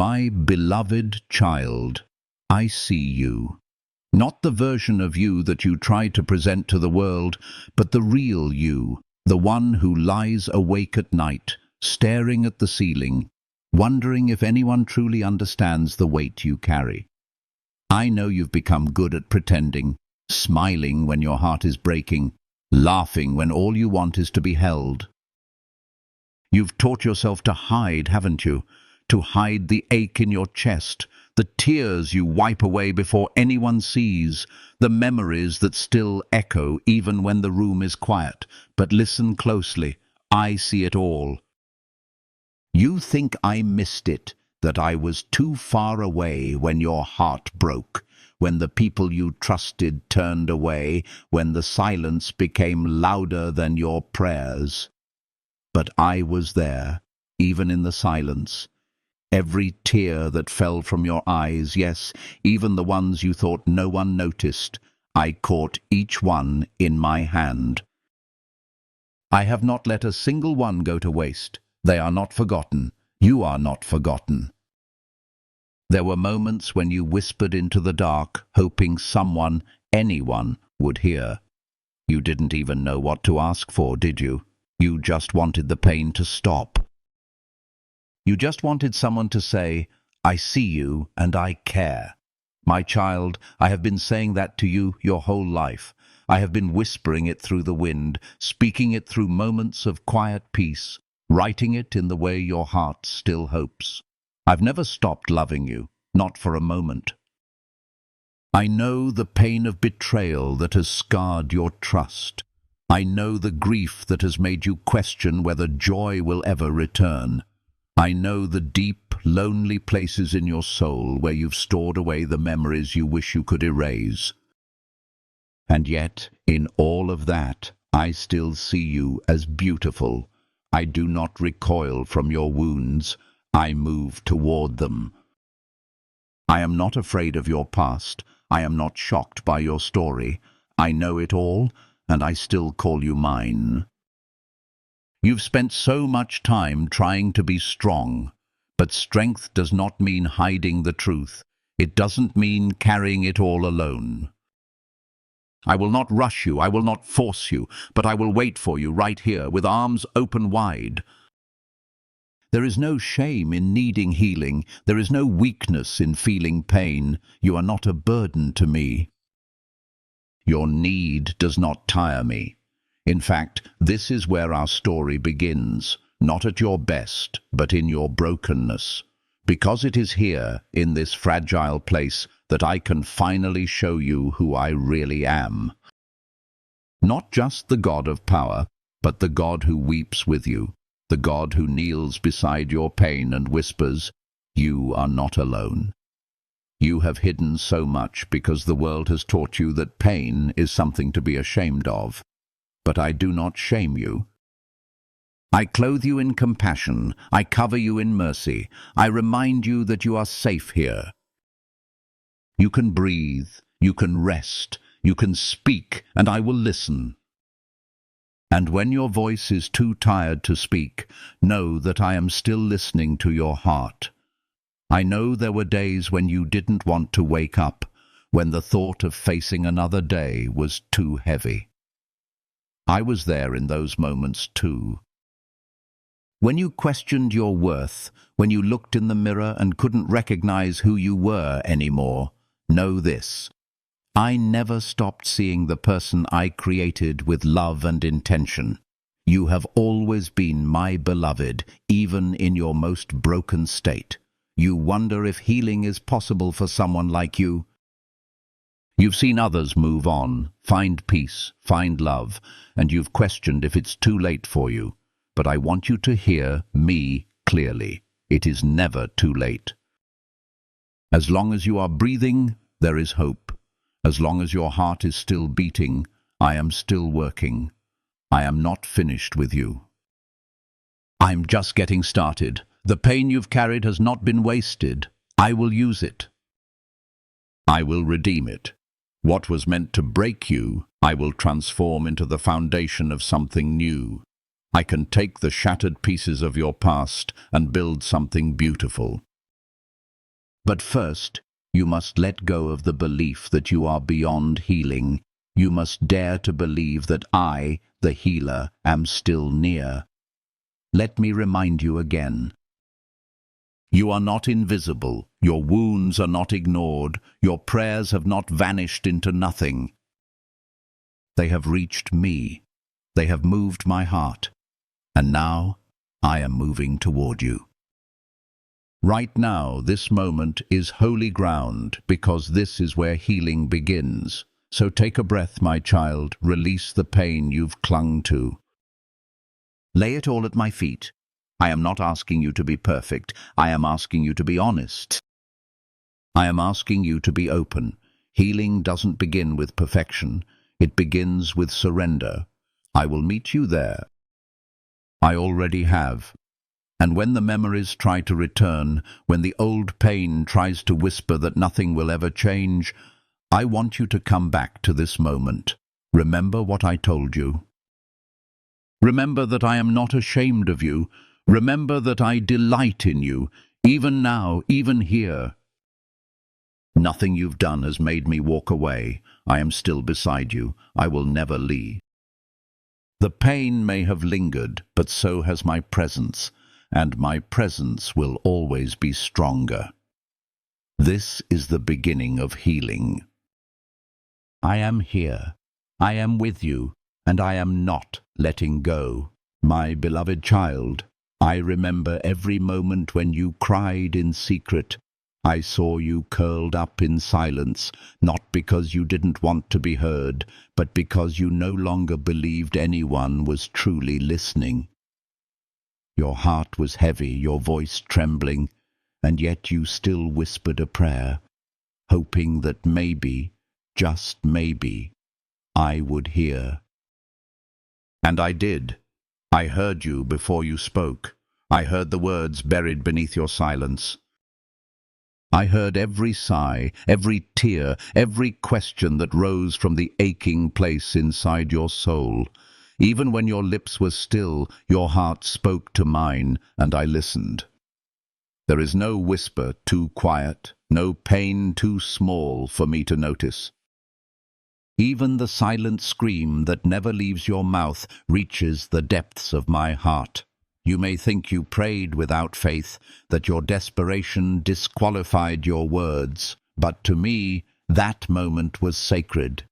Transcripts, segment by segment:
My beloved child, I see you. Not the version of you that you try to present to the world, but the real you, the one who lies awake at night, staring at the ceiling, wondering if anyone truly understands the weight you carry. I know you've become good at pretending, smiling when your heart is breaking, laughing when all you want is to be held. You've taught yourself to hide, haven't you? To hide the ache in your chest, the tears you wipe away before anyone sees, the memories that still echo even when the room is quiet. But listen closely, I see it all. You think I missed it, that I was too far away when your heart broke, when the people you trusted turned away, when the silence became louder than your prayers. But I was there, even in the silence. Every tear that fell from your eyes, yes, even the ones you thought no one noticed, I caught each one in my hand. I have not let a single one go to waste. They are not forgotten. You are not forgotten. There were moments when you whispered into the dark, hoping someone, anyone, would hear. You didn't even know what to ask for, did you? You just wanted the pain to stop. You just wanted someone to say, I see you and I care. My child, I have been saying that to you your whole life. I have been whispering it through the wind, speaking it through moments of quiet peace, writing it in the way your heart still hopes. I've never stopped loving you, not for a moment. I know the pain of betrayal that has scarred your trust. I know the grief that has made you question whether joy will ever return. I know the deep, lonely places in your soul where you've stored away the memories you wish you could erase. And yet, in all of that, I still see you as beautiful. I do not recoil from your wounds. I move toward them. I am not afraid of your past. I am not shocked by your story. I know it all, and I still call you mine. You've spent so much time trying to be strong, but strength does not mean hiding the truth. It doesn't mean carrying it all alone. I will not rush you, I will not force you, but I will wait for you right here with arms open wide. There is no shame in needing healing. There is no weakness in feeling pain. You are not a burden to me. Your need does not tire me. In fact, this is where our story begins, not at your best, but in your brokenness. Because it is here, in this fragile place, that I can finally show you who I really am. Not just the God of power, but the God who weeps with you, the God who kneels beside your pain and whispers, you are not alone. You have hidden so much because the world has taught you that pain is something to be ashamed of. But I do not shame you. I clothe you in compassion. I cover you in mercy. I remind you that you are safe here. You can breathe. You can rest. You can speak, and I will listen. And when your voice is too tired to speak, know that I am still listening to your heart. I know there were days when you didn't want to wake up, when the thought of facing another day was too heavy. I was there in those moments too. When you questioned your worth, when you looked in the mirror and couldn't recognize who you were anymore, know this. I never stopped seeing the person I created with love and intention. You have always been my beloved, even in your most broken state. You wonder if healing is possible for someone like you. You've seen others move on, find peace, find love, and you've questioned if it's too late for you. But I want you to hear me clearly. It is never too late. As long as you are breathing, there is hope. As long as your heart is still beating, I am still working. I am not finished with you. I'm just getting started. The pain you've carried has not been wasted. I will use it. I will redeem it. What was meant to break you, I will transform into the foundation of something new. I can take the shattered pieces of your past and build something beautiful. But first, you must let go of the belief that you are beyond healing. You must dare to believe that I, the healer, am still near. Let me remind you again. You are not invisible. Your wounds are not ignored. Your prayers have not vanished into nothing. They have reached me. They have moved my heart. And now, I am moving toward you. Right now, this moment is holy ground, because this is where healing begins. So take a breath, my child. Release the pain you've clung to. Lay it all at my feet. I am not asking you to be perfect. I am asking you to be honest. I am asking you to be open. Healing doesn't begin with perfection. It begins with surrender. I will meet you there. I already have. And when the memories try to return, when the old pain tries to whisper that nothing will ever change, I want you to come back to this moment. Remember what I told you. Remember that I am not ashamed of you. Remember that I delight in you, even now, even here. Nothing you've done has made me walk away. I am still beside you. I will never leave. The pain may have lingered, but so has my presence, and my presence will always be stronger. This is the beginning of healing. I am here. I am with you, and I am not letting go. My beloved child, I remember every moment when you cried in secret. I saw you curled up in silence, not because you didn't want to be heard, but because you no longer believed anyone was truly listening. Your heart was heavy, your voice trembling, and yet you still whispered a prayer, hoping that maybe, just maybe, I would hear. And I did. I heard you before you spoke. I heard the words buried beneath your silence. I heard every sigh, every tear, every question that rose from the aching place inside your soul. Even when your lips were still, your heart spoke to mine, and I listened. There is no whisper too quiet, no pain too small for me to notice. Even the silent scream that never leaves your mouth reaches the depths of my heart. You may think you prayed without faith, that your desperation disqualified your words, but to me, that moment was sacred.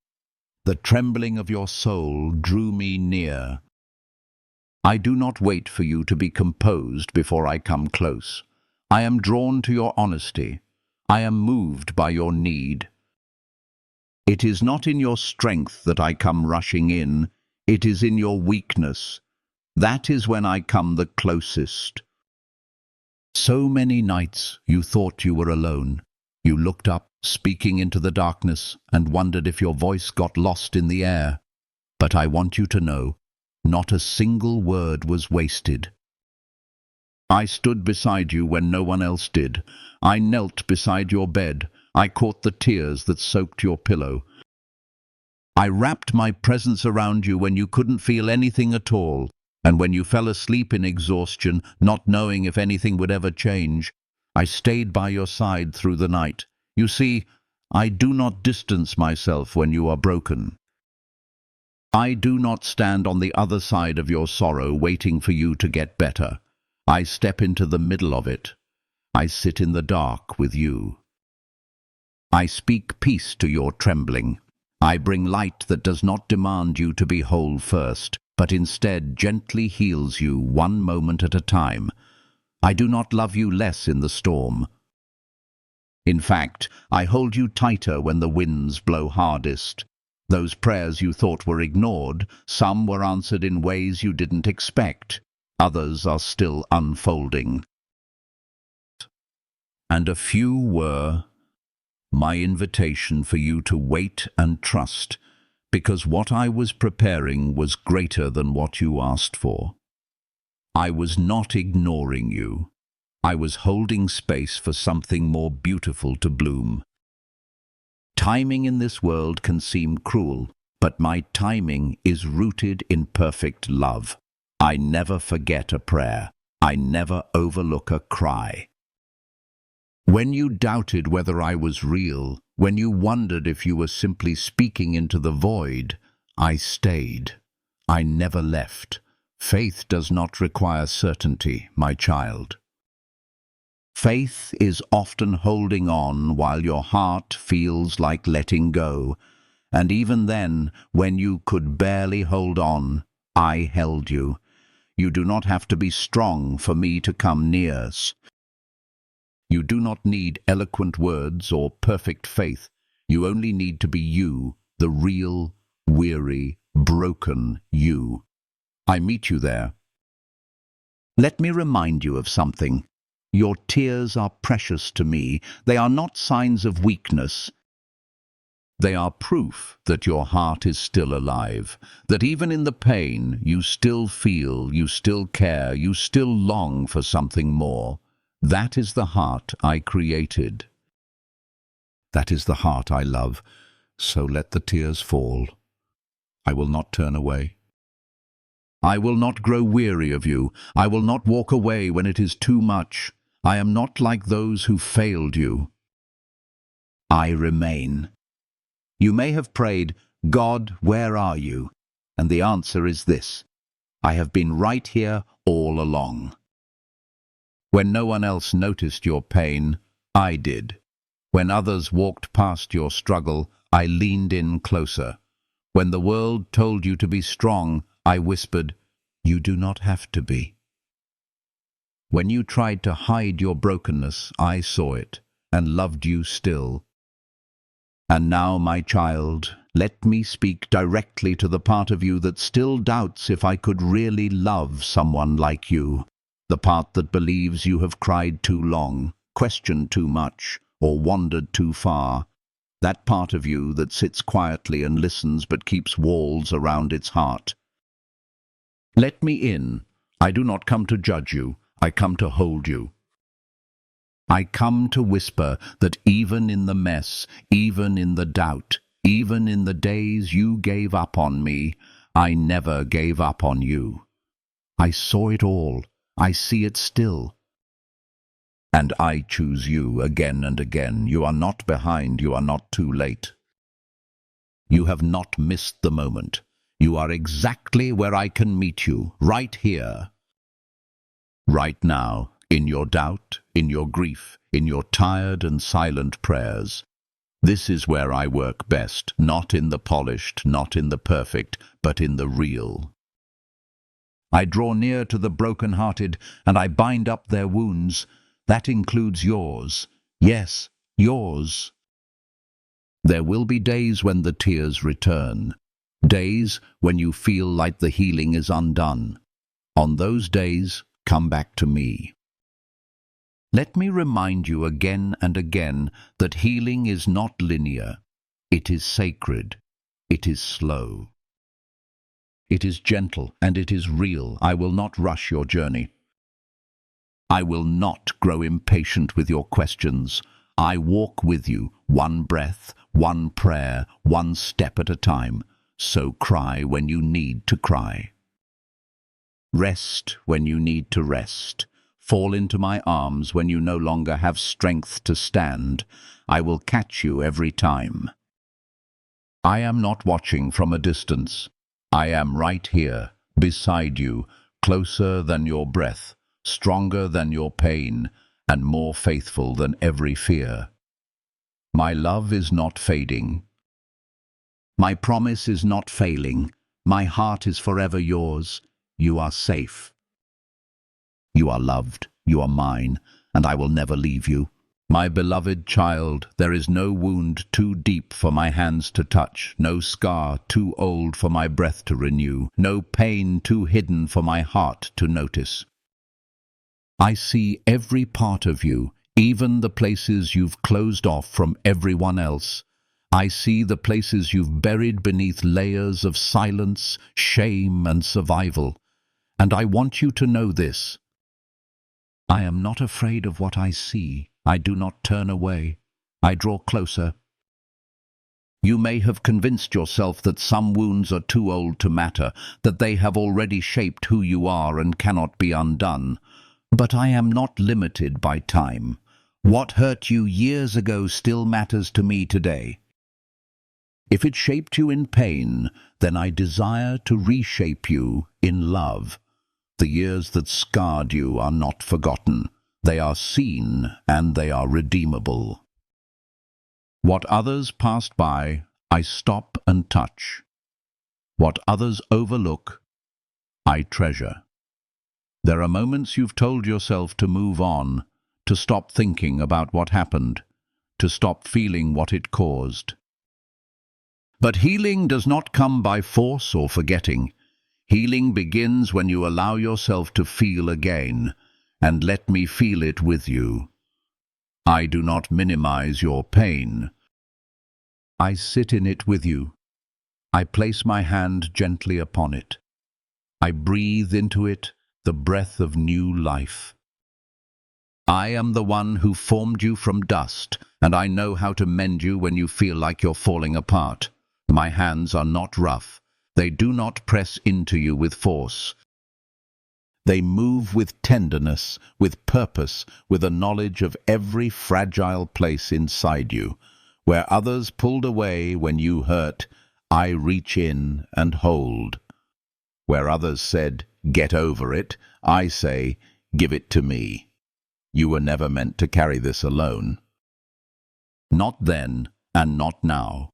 The trembling of your soul drew me near. I do not wait for you to be composed before I come close. I am drawn to your honesty. I am moved by your need. It is not in your strength that I come rushing in. It is in your weakness. That is when I come the closest. So many nights you thought you were alone. You looked up, speaking into the darkness, and wondered if your voice got lost in the air. But I want you to know, not a single word was wasted. I stood beside you when no one else did. I knelt beside your bed. I caught the tears that soaked your pillow. I wrapped my presence around you when you couldn't feel anything at all. And when you fell asleep in exhaustion, not knowing if anything would ever change, I stayed by your side through the night. You see, I do not distance myself when you are broken. I do not stand on the other side of your sorrow waiting for you to get better. I step into the middle of it. I sit in the dark with you. I speak peace to your trembling. I bring light that does not demand you to be whole first, but instead gently heals you one moment at a time. I do not love you less in the storm. In fact, I hold you tighter when the winds blow hardest. Those prayers you thought were ignored, some were answered in ways you didn't expect. Others are still unfolding. And a few were my invitation for you to wait and trust, because what I was preparing was greater than what you asked for. I was not ignoring you. I was holding space for something more beautiful to bloom. Timing in this world can seem cruel, but my timing is rooted in perfect love. I never forget a prayer. I never overlook a cry. When you doubted whether I was real, when you wondered if you were simply speaking into the void, I stayed. I never left. Faith does not require certainty, my child. Faith is often holding on while your heart feels like letting go. And even then, when you could barely hold on, I held you. You do not have to be strong for me to come near. You do not need eloquent words or perfect faith. You only need to be you, the real, weary, broken you. I meet you there. Let me remind you of something. Your tears are precious to me. They are not signs of weakness. They are proof that your heart is still alive, that even in the pain you still feel, you still care, you still long for something more. That is the heart I created. That is the heart I love. So let the tears fall. I will not turn away. I will not grow weary of you. I will not walk away when it is too much. I am not like those who failed you. I remain. You may have prayed, God, where are you? And the answer is this: I have been right here all along. When no one else noticed your pain, I did. When others walked past your struggle, I leaned in closer. When the world told you to be strong, I whispered, you do not have to be. When you tried to hide your brokenness, I saw it and loved you still. And now, my child, let me speak directly to the part of you that still doubts if I could really love someone like you. The part that believes you have cried too long, questioned too much, or wandered too far. That part of you that sits quietly and listens but keeps walls around its heart. Let me in. I do not come to judge you. I come to hold you. I come to whisper that even in the mess, even in the doubt, even in the days you gave up on me, I never gave up on you. I saw it all. I see it still. And I choose you again and again. You are not behind. You are not too late. You have not missed the moment. You are exactly where I can meet you, right here. Right now, in your doubt, in your grief, in your tired and silent prayers. This is where I work best, not in the polished, not in the perfect, but in the real. I draw near to the broken-hearted, and I bind up their wounds. That includes yours. Yes, yours. There will be days when the tears return. Days when you feel like the healing is undone. On those days, come back to me. Let me remind you again and again that healing is not linear. It is sacred. It is slow. It is gentle and it is real. I will not rush your journey. I will not grow impatient with your questions. I walk with you, one breath, one prayer, one step at a time. So cry when you need to cry. Rest when you need to rest. Fall into my arms when you no longer have strength to stand. I will catch you every time. I am not watching from a distance. I am right here, beside you, closer than your breath, stronger than your pain, and more faithful than every fear. My love is not fading. My promise is not failing. My heart is forever yours. You are safe. You are loved. You are mine, and I will never leave you. My beloved child, there is no wound too deep for my hands to touch, no scar too old for my breath to renew, no pain too hidden for my heart to notice. I see every part of you, even the places you've closed off from everyone else. I see the places you've buried beneath layers of silence, shame, and survival. And I want you to know this. I am not afraid of what I see. I do not turn away. I draw closer. You may have convinced yourself that some wounds are too old to matter, that they have already shaped who you are and cannot be undone. But I am not limited by time. What hurt you years ago still matters to me today. If it shaped you in pain, then I desire to reshape you in love. The years that scarred you are not forgotten. They are seen and they are redeemable. What others passed by, I stop and touch. What others overlook, I treasure. There are moments you've told yourself to move on, to stop thinking about what happened, to stop feeling what it caused. But healing does not come by force or forgetting. Healing begins when you allow yourself to feel again, and let me feel it with you. I do not minimize your pain. I sit in it with you. I place my hand gently upon it. I breathe into it the breath of new life. I am the one who formed you from dust, and I know how to mend you when you feel like you're falling apart. My hands are not rough. They do not press into you with force. They move with tenderness, with purpose, with a knowledge of every fragile place inside you. Where others pulled away when you hurt, I reach in and hold. Where others said, "Get over it," I say, "Give it to me." You were never meant to carry this alone. Not then, and not now.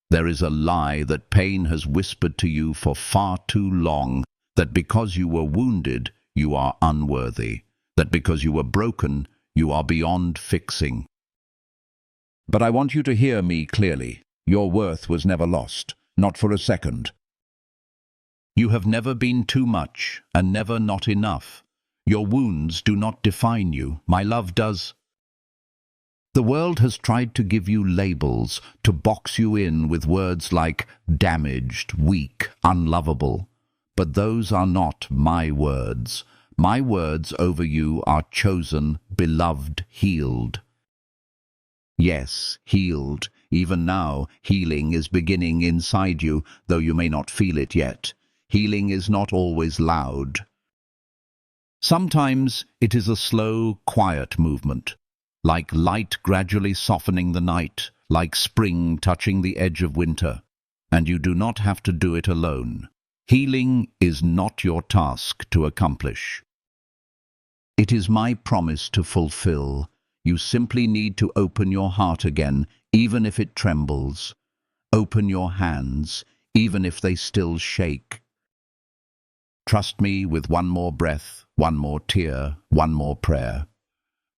There is a lie that pain has whispered to you for far too long, that because you were wounded, you are unworthy, that because you were broken, you are beyond fixing. But I want you to hear me clearly. Your worth was never lost, not for a second. You have never been too much, and never not enough. Your wounds do not define you. My love does. The world has tried to give you labels, to box you in with words like damaged, weak, unlovable. But those are not my words. My words over you are chosen, beloved, healed. Yes, healed. Even now, healing is beginning inside you, though you may not feel it yet. Healing is not always loud. Sometimes it is a slow, quiet movement, like light gradually softening the night, like spring touching the edge of winter. And you do not have to do it alone. Healing is not your task to accomplish. It is my promise to fulfill. You simply need to open your heart again, even if it trembles. Open your hands, even if they still shake. Trust me with one more breath, one more tear, one more prayer.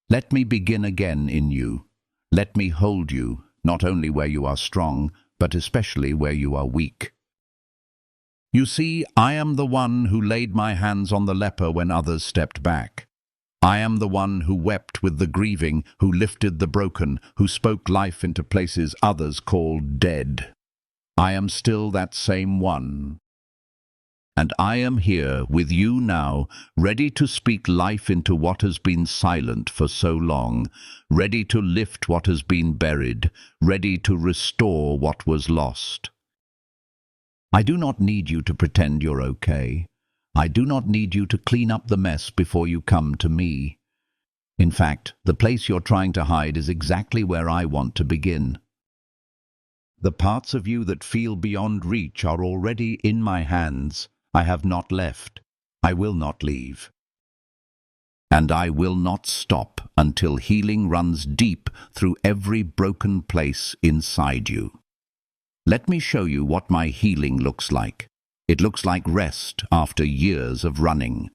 Let me begin again in you. Let me hold you, not only where you are strong, but especially where you are weak. You see, I am the one who laid my hands on the leper when others stepped back. I am the one who wept with the grieving, who lifted the broken, who spoke life into places others called dead. I am still that same one. And I am here with you now, ready to speak life into what has been silent for so long, ready to lift what has been buried, ready to restore what was lost. I do not need you to pretend you're okay. I do not need you to clean up the mess before you come to me. In fact, the place you're trying to hide is exactly where I want to begin. The parts of you that feel beyond reach are already in my hands. I have not left. I will not leave. And I will not stop until healing runs deep through every broken place inside you. Let me show you what my healing looks like. It looks like rest after years of running.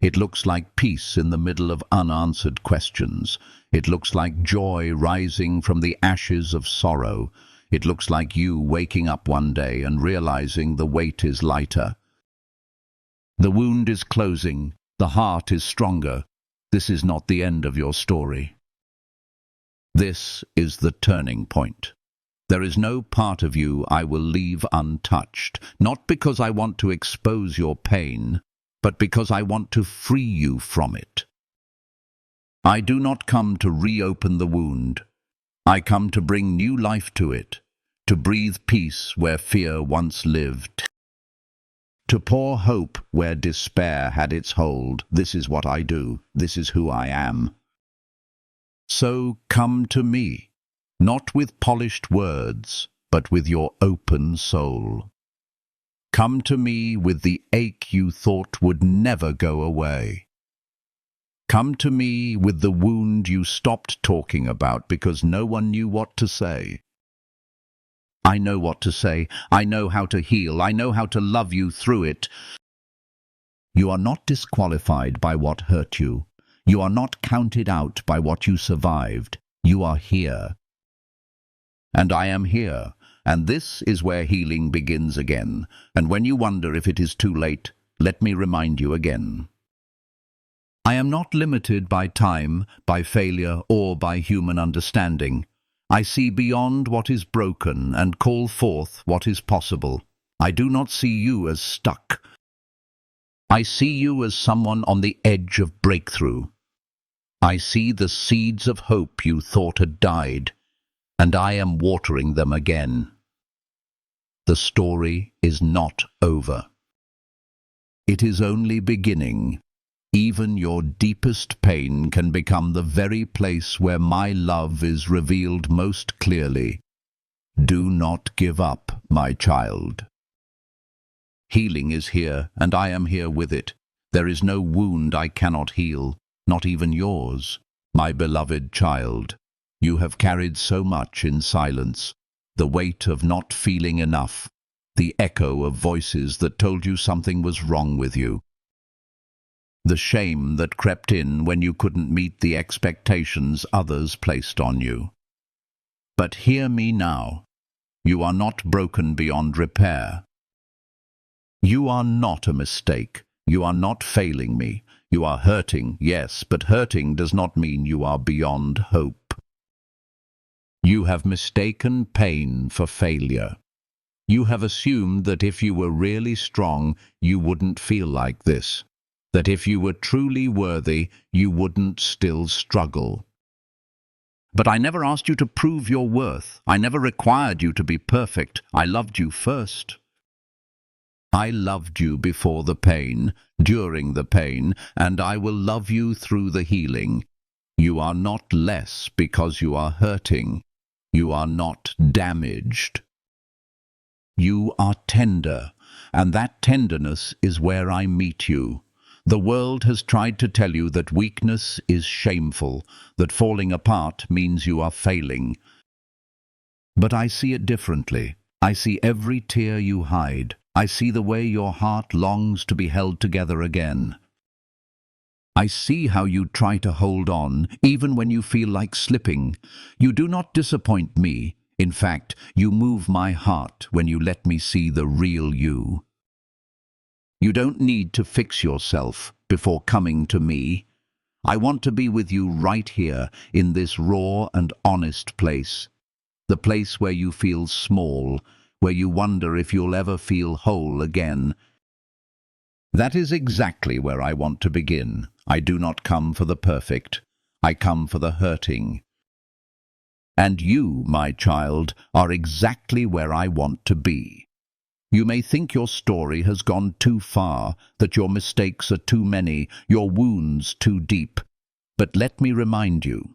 It looks like peace in the middle of unanswered questions. It looks like joy rising from the ashes of sorrow. It looks like you waking up one day and realizing the weight is lighter. The wound is closing. The heart is stronger. This is not the end of your story. This is the turning point. There is no part of you I will leave untouched, not because I want to expose your pain, but because I want to free you from it. I do not come to reopen the wound. I come to bring new life to it, to breathe peace where fear once lived, to pour hope where despair had its hold. This is what I do. This is who I am. So come to me, not with polished words, but with your open soul. Come to me with the ache you thought would never go away. Come to me with the wound you stopped talking about because no one knew what to say. I know what to say. I know how to heal. I know how to love you through it. You are not disqualified by what hurt you. You are not counted out by what you survived. You are here. And I am here. And this is where healing begins again. And when you wonder if it is too late, let me remind you again. I am not limited by time, by failure, or by human understanding. I see beyond what is broken and call forth what is possible. I do not see you as stuck. I see you as someone on the edge of breakthrough. I see the seeds of hope you thought had died, and I am watering them again. The story is not over. It is only beginning. Even your deepest pain can become the very place where my love is revealed most clearly. Do not give up, my child. Healing is here, and I am here with it. There is no wound I cannot heal, not even yours, my beloved child. You have carried so much in silence, the weight of not feeling enough, the echo of voices that told you something was wrong with you. The shame that crept in when you couldn't meet the expectations others placed on you. But hear me now. You are not broken beyond repair. You are not a mistake. You are not failing me. You are hurting, yes, but hurting does not mean you are beyond hope. You have mistaken pain for failure. You have assumed that if you were really strong, you wouldn't feel like this. That if you were truly worthy, you wouldn't still struggle. But I never asked you to prove your worth. I never required you to be perfect. I loved you first. I loved you before the pain, during the pain, and I will love you through the healing. You are not less because you are hurting. You are not damaged. You are tender, and that tenderness is where I meet you. The world has tried to tell you that weakness is shameful, that falling apart means you are failing. But I see it differently. I see every tear you hide. I see the way your heart longs to be held together again. I see how you try to hold on, even when you feel like slipping. You do not disappoint me. In fact, you move my heart when you let me see the real you. You don't need to fix yourself before coming to me. I want to be with you right here, in this raw and honest place. The place where you feel small, where you wonder if you'll ever feel whole again. That is exactly where I want to begin. I do not come for the perfect. I come for the hurting. And you, my child, are exactly where I want to be. You may think your story has gone too far, that your mistakes are too many, your wounds too deep. But let me remind you,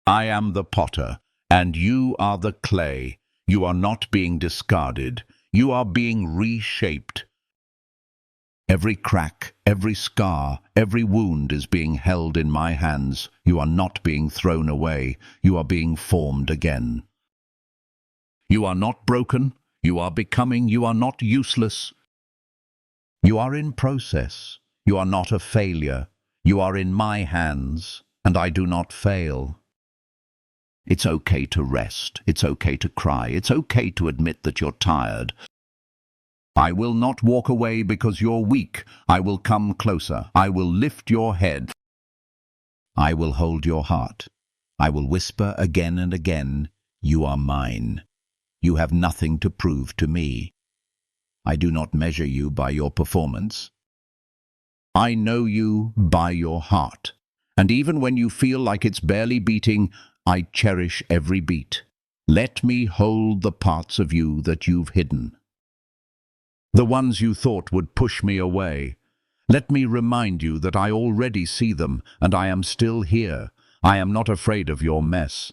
I am the potter, and you are the clay. You are not being discarded. You are being reshaped. Every crack, every scar, every wound is being held in my hands. You are not being thrown away. You are being formed again. You are not broken. You are becoming. You are not useless. You are in process. You are not a failure. You are in my hands, and I do not fail. It's okay to rest. It's okay to cry. It's okay to admit that you're tired. I will not walk away because you're weak. I will come closer. I will lift your head. I will hold your heart. I will whisper again and again, you are mine. You have nothing to prove to me. I do not measure you by your performance. I know you by your heart. And even when you feel like it's barely beating, I cherish every beat. Let me hold the parts of you that you've hidden. The ones you thought would push me away. Let me remind you that I already see them, and I am still here. I am not afraid of your mess.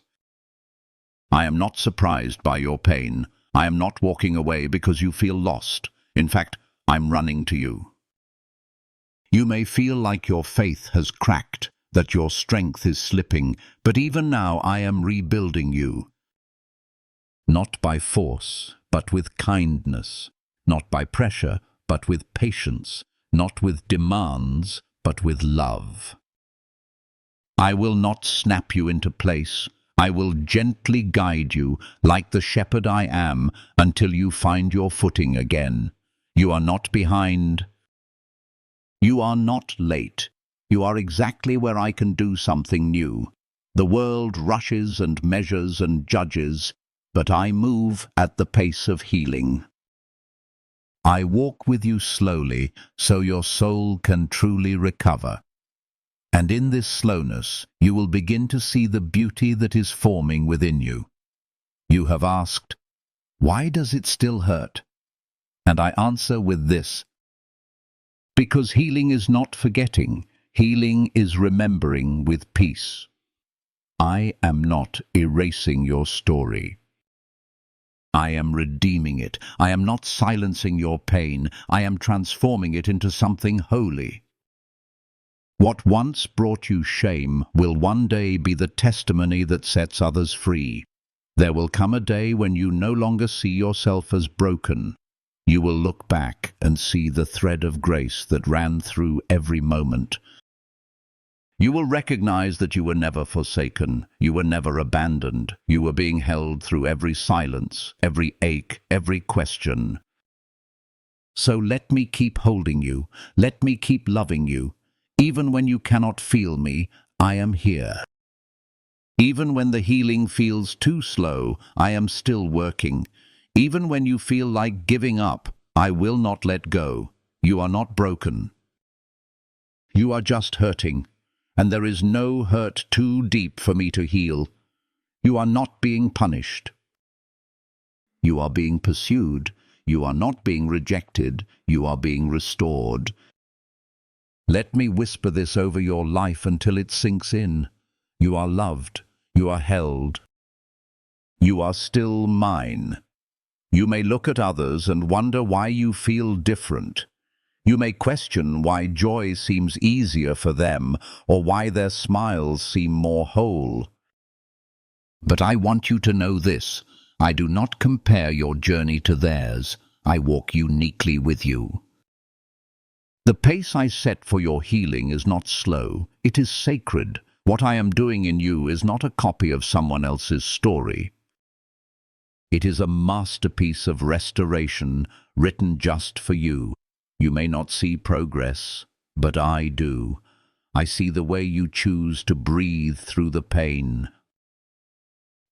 I am not surprised by your pain. I am not walking away because you feel lost. In fact, I'm running to you. You may feel like your faith has cracked, that your strength is slipping, but even now I am rebuilding you. Not by force, but with kindness. Not by pressure, but with patience. Not with demands, but with love. I will not snap you into place. I will gently guide you, like the shepherd I am, until you find your footing again. You are not behind. You are not late. You are exactly where I can do something new. The world rushes and measures and judges, but I move at the pace of healing. I walk with you slowly, so your soul can truly recover. And in this slowness, you will begin to see the beauty that is forming within you. You have asked, why does it still hurt? And I answer with this: because healing is not forgetting, healing is remembering with peace. I am not erasing your story. I am redeeming it. I am not silencing your pain. I am transforming it into something holy. What once brought you shame will one day be the testimony that sets others free. There will come a day when you no longer see yourself as broken. You will look back and see the thread of grace that ran through every moment. You will recognize that you were never forsaken, you were never abandoned, you were being held through every silence, every ache, every question. So let me keep holding you, let me keep loving you. Even when you cannot feel me, I am here. Even when the healing feels too slow, I am still working. Even when you feel like giving up, I will not let go. You are not broken. You are just hurting, and there is no hurt too deep for me to heal. You are not being punished. You are being pursued. You are not being rejected. You are being restored. Let me whisper this over your life until it sinks in. You are loved. You are held. You are still mine. You may look at others and wonder why you feel different. You may question why joy seems easier for them, or why their smiles seem more whole. But I want you to know this: I do not compare your journey to theirs. I walk uniquely with you. The pace I set for your healing is not slow, it is sacred. What I am doing in you is not a copy of someone else's story. It is a masterpiece of restoration written just for you. You may not see progress, but I do. I see the way you choose to breathe through the pain.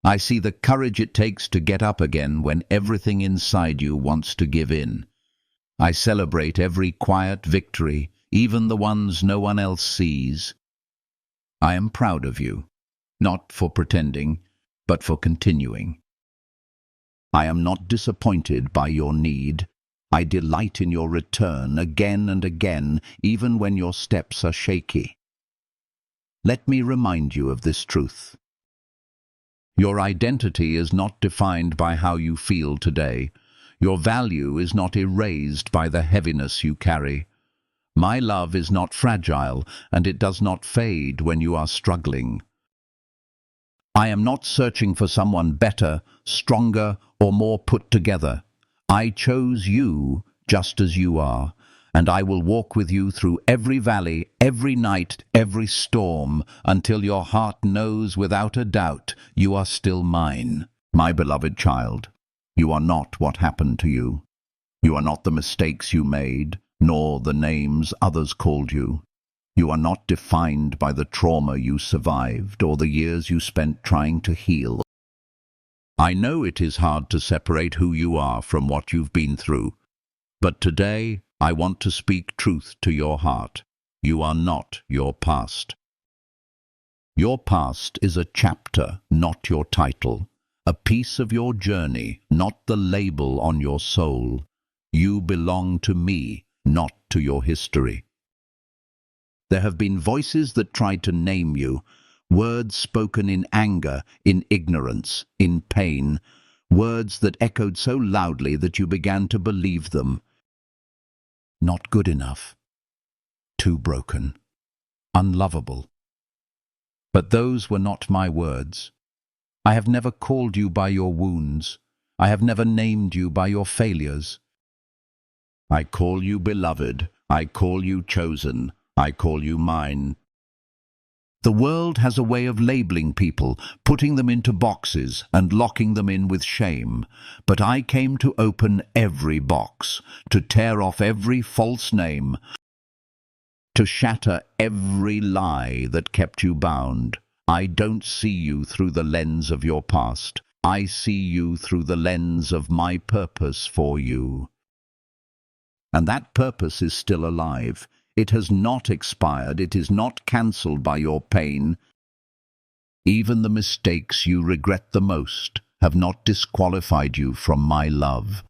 I see the courage it takes to get up again when everything inside you wants to give in. I celebrate every quiet victory, even the ones no one else sees. I am proud of you, not for pretending, but for continuing. I am not disappointed by your need. I delight in your return again and again, even when your steps are shaky. Let me remind you of this truth. Your identity is not defined by how you feel today. Your value is not erased by the heaviness you carry. My love is not fragile, and it does not fade when you are struggling. I am not searching for someone better, stronger, or more put together. I chose you just as you are, and I will walk with you through every valley, every night, every storm, until your heart knows without a doubt you are still mine. My beloved child, you are not what happened to you. You are not the mistakes you made, nor the names others called you. You are not defined by the trauma you survived or the years you spent trying to heal. I know it is hard to separate who you are from what you've been through, but today I want to speak truth to your heart. You are not your past. Your past is a chapter, not your title, a piece of your journey, not the label on your soul. You belong to me, not to your history. There have been voices that tried to name you, words spoken in anger, in ignorance, in pain, words that echoed so loudly that you began to believe them. Not good enough, too broken, unlovable. But those were not my words. I have never called you by your wounds. I have never named you by your failures. I call you beloved. I call you chosen. I call you mine. The world has a way of labeling people, putting them into boxes and locking them in with shame. But I came to open every box, to tear off every false name, to shatter every lie that kept you bound. I don't see you through the lens of your past. I see you through the lens of my purpose for you. And that purpose is still alive. It has not expired. It is not cancelled by your pain. Even the mistakes you regret the most have not disqualified you from my love.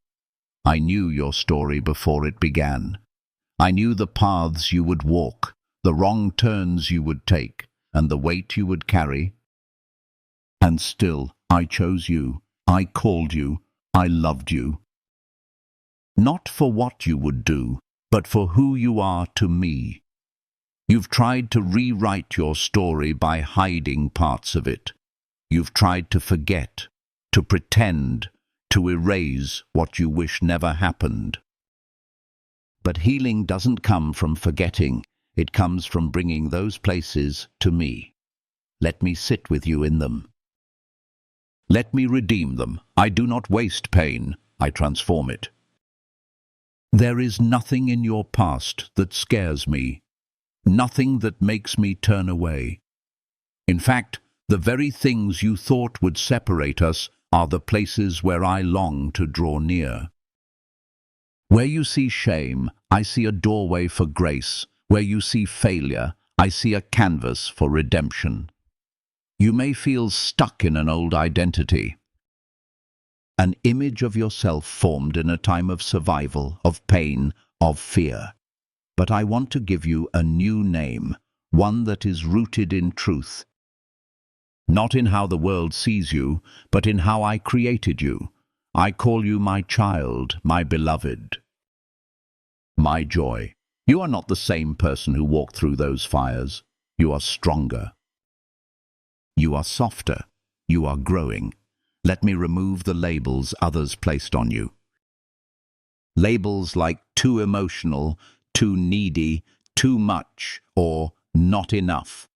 I knew your story before it began. I knew the paths you would walk, the wrong turns you would take, and the weight you would carry. And still, I chose you. I called you. I loved you. Not for what you would do, but for who you are to me. You've tried to rewrite your story by hiding parts of it. You've tried to forget, to pretend, to erase what you wish never happened. But healing doesn't come from forgetting. It comes from bringing those places to me. Let me sit with you in them. Let me redeem them. I do not waste pain. I transform it. There is nothing in your past that scares me, nothing that makes me turn away. In fact, the very things you thought would separate us are the places where I long to draw near. Where you see shame, I see a doorway for grace. Where you see failure, I see a canvas for redemption. You may feel stuck in an old identity, an image of yourself formed in a time of survival, of pain, of fear. But I want to give you a new name, one that is rooted in truth. Not in how the world sees you, but in how I created you. I call you my child, my beloved, my joy. You are not the same person who walked through those fires. You are stronger. You are softer. You are growing. Let me remove the labels others placed on you. Labels like too emotional, too needy, too much, or not enough.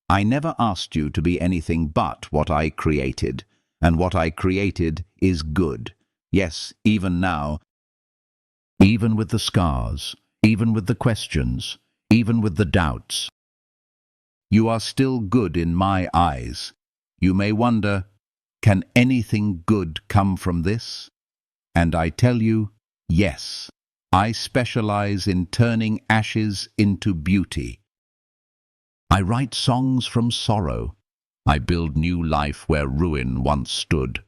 I never asked you to be anything but what I created, and what I created is good. Yes, even now, even with the scars, even with the questions, even with the doubts. You are still good in my eyes. You may wonder, can anything good come from this? And I tell you, yes. I specialize in turning ashes into beauty. I write songs from sorrow. I build new life where ruin once stood.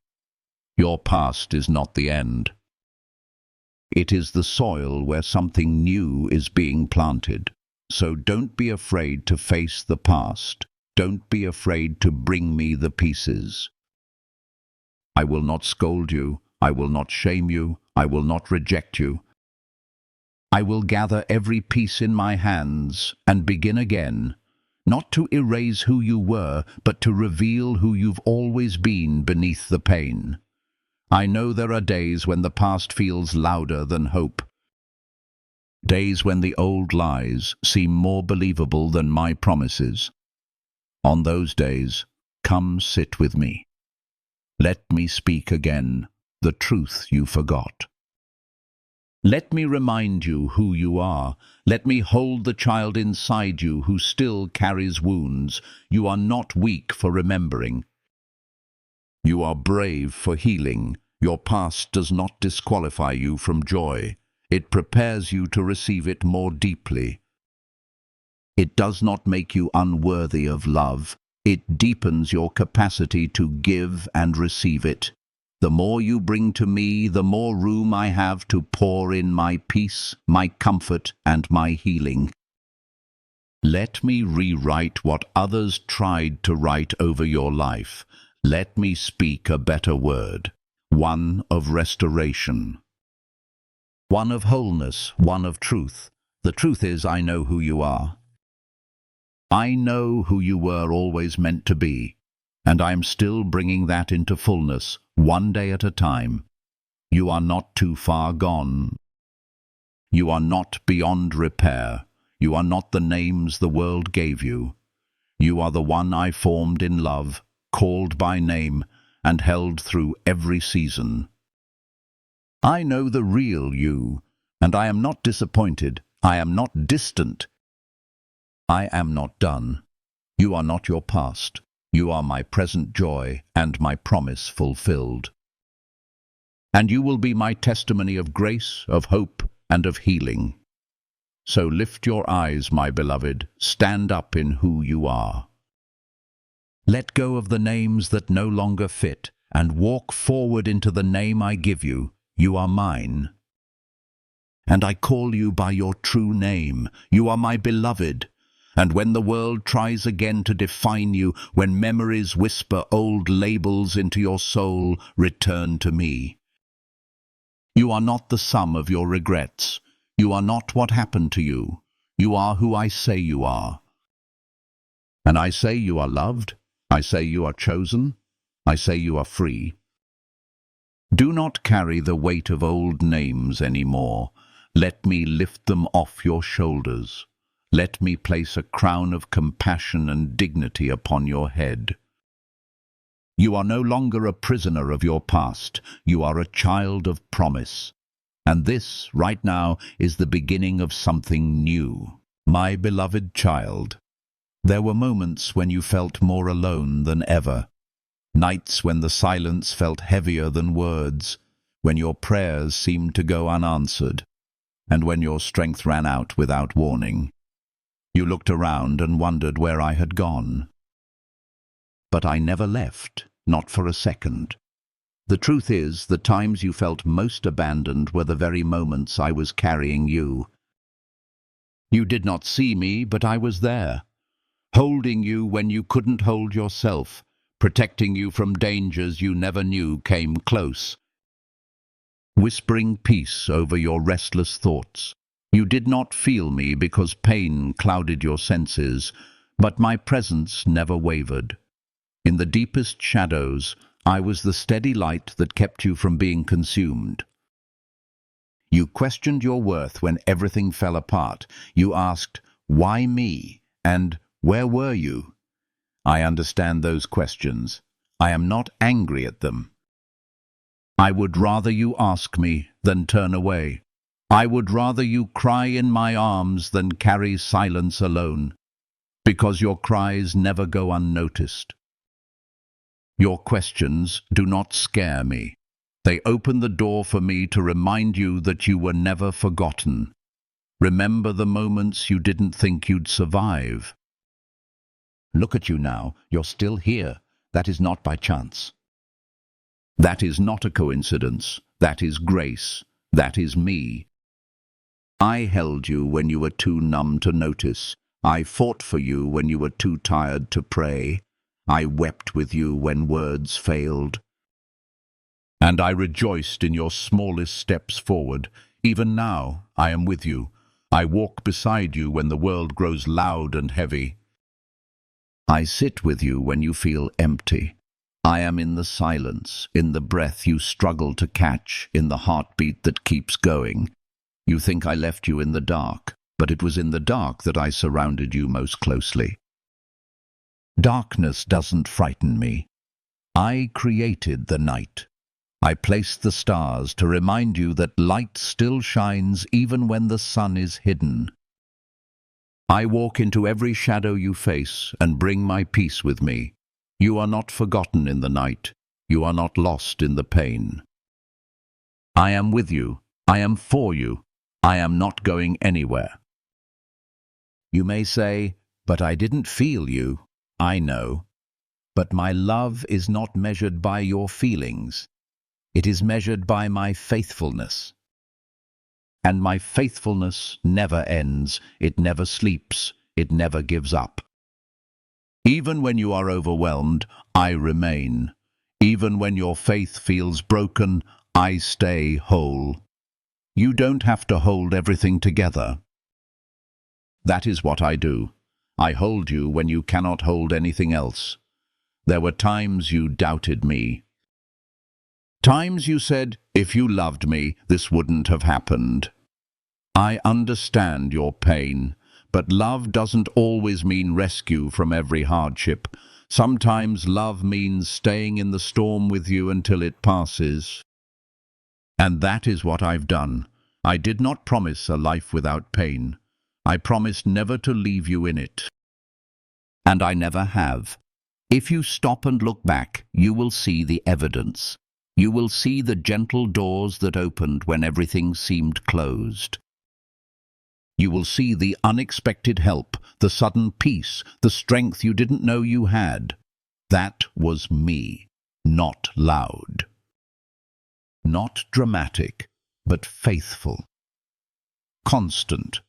Your past is not the end. It is the soil where something new is being planted. So don't be afraid to face the past. Don't be afraid to bring me the pieces. I will not scold you. I will not shame you. I will not reject you. I will gather every piece in my hands and begin again, not to erase who you were, but to reveal who you've always been beneath the pain. I know there are days when the past feels louder than hope. Days when the old lies seem more believable than my promises. On those days, come sit with me. Let me speak again the truth you forgot. Let me remind you who you are. Let me hold the child inside you who still carries wounds. You are not weak for remembering. You are brave for healing. Your past does not disqualify you from joy. It prepares you to receive it more deeply. It does not make you unworthy of love. It deepens your capacity to give and receive it. The more you bring to me, the more room I have to pour in my peace, my comfort, and my healing. Let me rewrite what others tried to write over your life. Let me speak a better word, one of restoration, one of wholeness, one of truth. The truth is, I know who you are. I know who you were always meant to be, and I am still bringing that into fullness, one day at a time. You are not too far gone. You are not beyond repair. You are not the names the world gave you. You are the one I formed in love, called by name, and held through every season. I know the real you, and I am not disappointed. I am not distant. I am not done. You are not your past. You are my present joy and my promise fulfilled. And you will be my testimony of grace, of hope, and of healing. So lift your eyes, my beloved, stand up in who you are. Let go of the names that no longer fit, and walk forward into the name I give you. You are mine. And I call you by your true name. You are my beloved. And when the world tries again to define you, when memories whisper old labels into your soul, return to me. You are not the sum of your regrets. You are not what happened to you. You are who I say you are. And I say you are loved. I say you are chosen. I say you are free. Do not carry the weight of old names anymore. Let me lift them off your shoulders. Let me place a crown of compassion and dignity upon your head. You are no longer a prisoner of your past. You are a child of promise. And this, right now, is the beginning of something new. My beloved child, there were moments when you felt more alone than ever. Nights when the silence felt heavier than words, when your prayers seemed to go unanswered, and when your strength ran out without warning. You looked around and wondered where I had gone. But I never left, not for a second. The truth is, the times you felt most abandoned were the very moments I was carrying you. You did not see me, but I was there, holding you when you couldn't hold yourself, protecting you from dangers you never knew came close, whispering peace over your restless thoughts. You did not feel me because pain clouded your senses, but my presence never wavered. In the deepest shadows, I was the steady light that kept you from being consumed. You questioned your worth when everything fell apart. You asked, "Why me?" and "Where were you?" I understand those questions. I am not angry at them. I would rather you ask me than turn away. I would rather you cry in my arms than carry silence alone, because your cries never go unnoticed. Your questions do not scare me. They open the door for me to remind you that you were never forgotten. Remember the moments you didn't think you'd survive. Look at you now. You're still here. That is not by chance. That is not a coincidence. That is grace. That is me. I held you when you were too numb to notice. I fought for you when you were too tired to pray. I wept with you when words failed. And I rejoiced in your smallest steps forward. Even now, I am with you. I walk beside you when the world grows loud and heavy. I sit with you when you feel empty. I am in the silence, in the breath you struggle to catch, in the heartbeat that keeps going. You think I left you in the dark, but it was in the dark that I surrounded you most closely. Darkness doesn't frighten me. I created the night. I placed the stars to remind you that light still shines even when the sun is hidden. I walk into every shadow you face and bring my peace with me. You are not forgotten in the night. You are not lost in the pain. I am with you. I am for you. I am not going anywhere. You may say, "But I didn't feel you." I know. But my love is not measured by your feelings. It is measured by my faithfulness. And my faithfulness never ends. It never sleeps. It never gives up. Even when you are overwhelmed, I remain. Even when your faith feels broken, I stay whole. You don't have to hold everything together. That is what I do. I hold you when you cannot hold anything else. There were times you doubted me. Times you said, if you loved me, this wouldn't have happened. I understand your pain, but love doesn't always mean rescue from every hardship. Sometimes love means staying in the storm with you until it passes. And that is what I've done. I did not promise a life without pain. I promised never to leave you in it. And I never have. If you stop and look back, you will see the evidence. You will see the gentle doors that opened when everything seemed closed. You will see the unexpected help, the sudden peace, the strength you didn't know you had. That was me, not loud. Not dramatic, but faithful. Constant.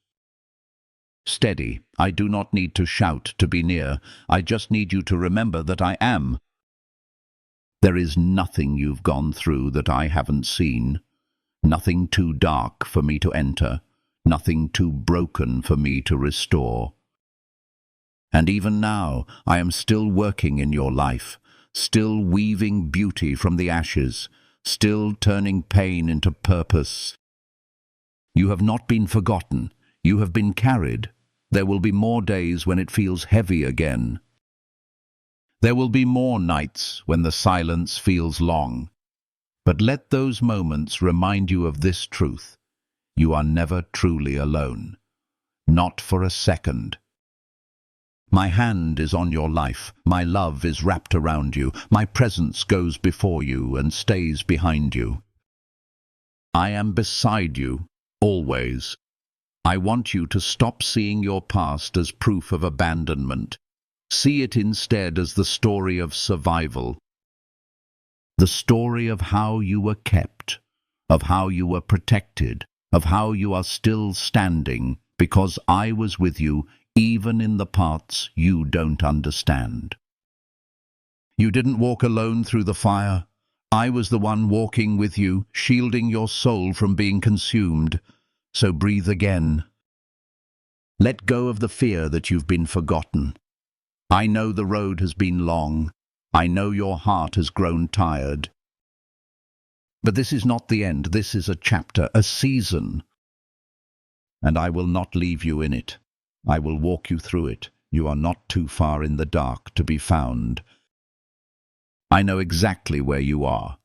Steady. I do not need to shout to be near. I just need you to remember that I am. There is nothing you've gone through that I haven't seen. Nothing too dark for me to enter. Nothing too broken for me to restore. And even now, I am still working in your life, still weaving beauty from the ashes, still turning pain into purpose. You have not been forgotten. You have been carried. There will be more days when it feels heavy again. There will be more nights when the silence feels long. But let those moments remind you of this truth. You are never truly alone. Not for a second. My hand is on your life. My love is wrapped around you. My presence goes before you and stays behind you. I am beside you, always. I want you to stop seeing your past as proof of abandonment. See it instead as the story of survival. The story of how you were kept, of how you were protected, of how you are still standing, because I was with you even in the parts you don't understand. You didn't walk alone through the fire. I was the one walking with you, shielding your soul from being consumed. So breathe again. Let go of the fear that you've been forgotten. I know the road has been long. I know your heart has grown tired. But this is not the end. This is a chapter, a season. And I will not leave you in it. I will walk you through it. You are not too far in the dark to be found. I know exactly where you are.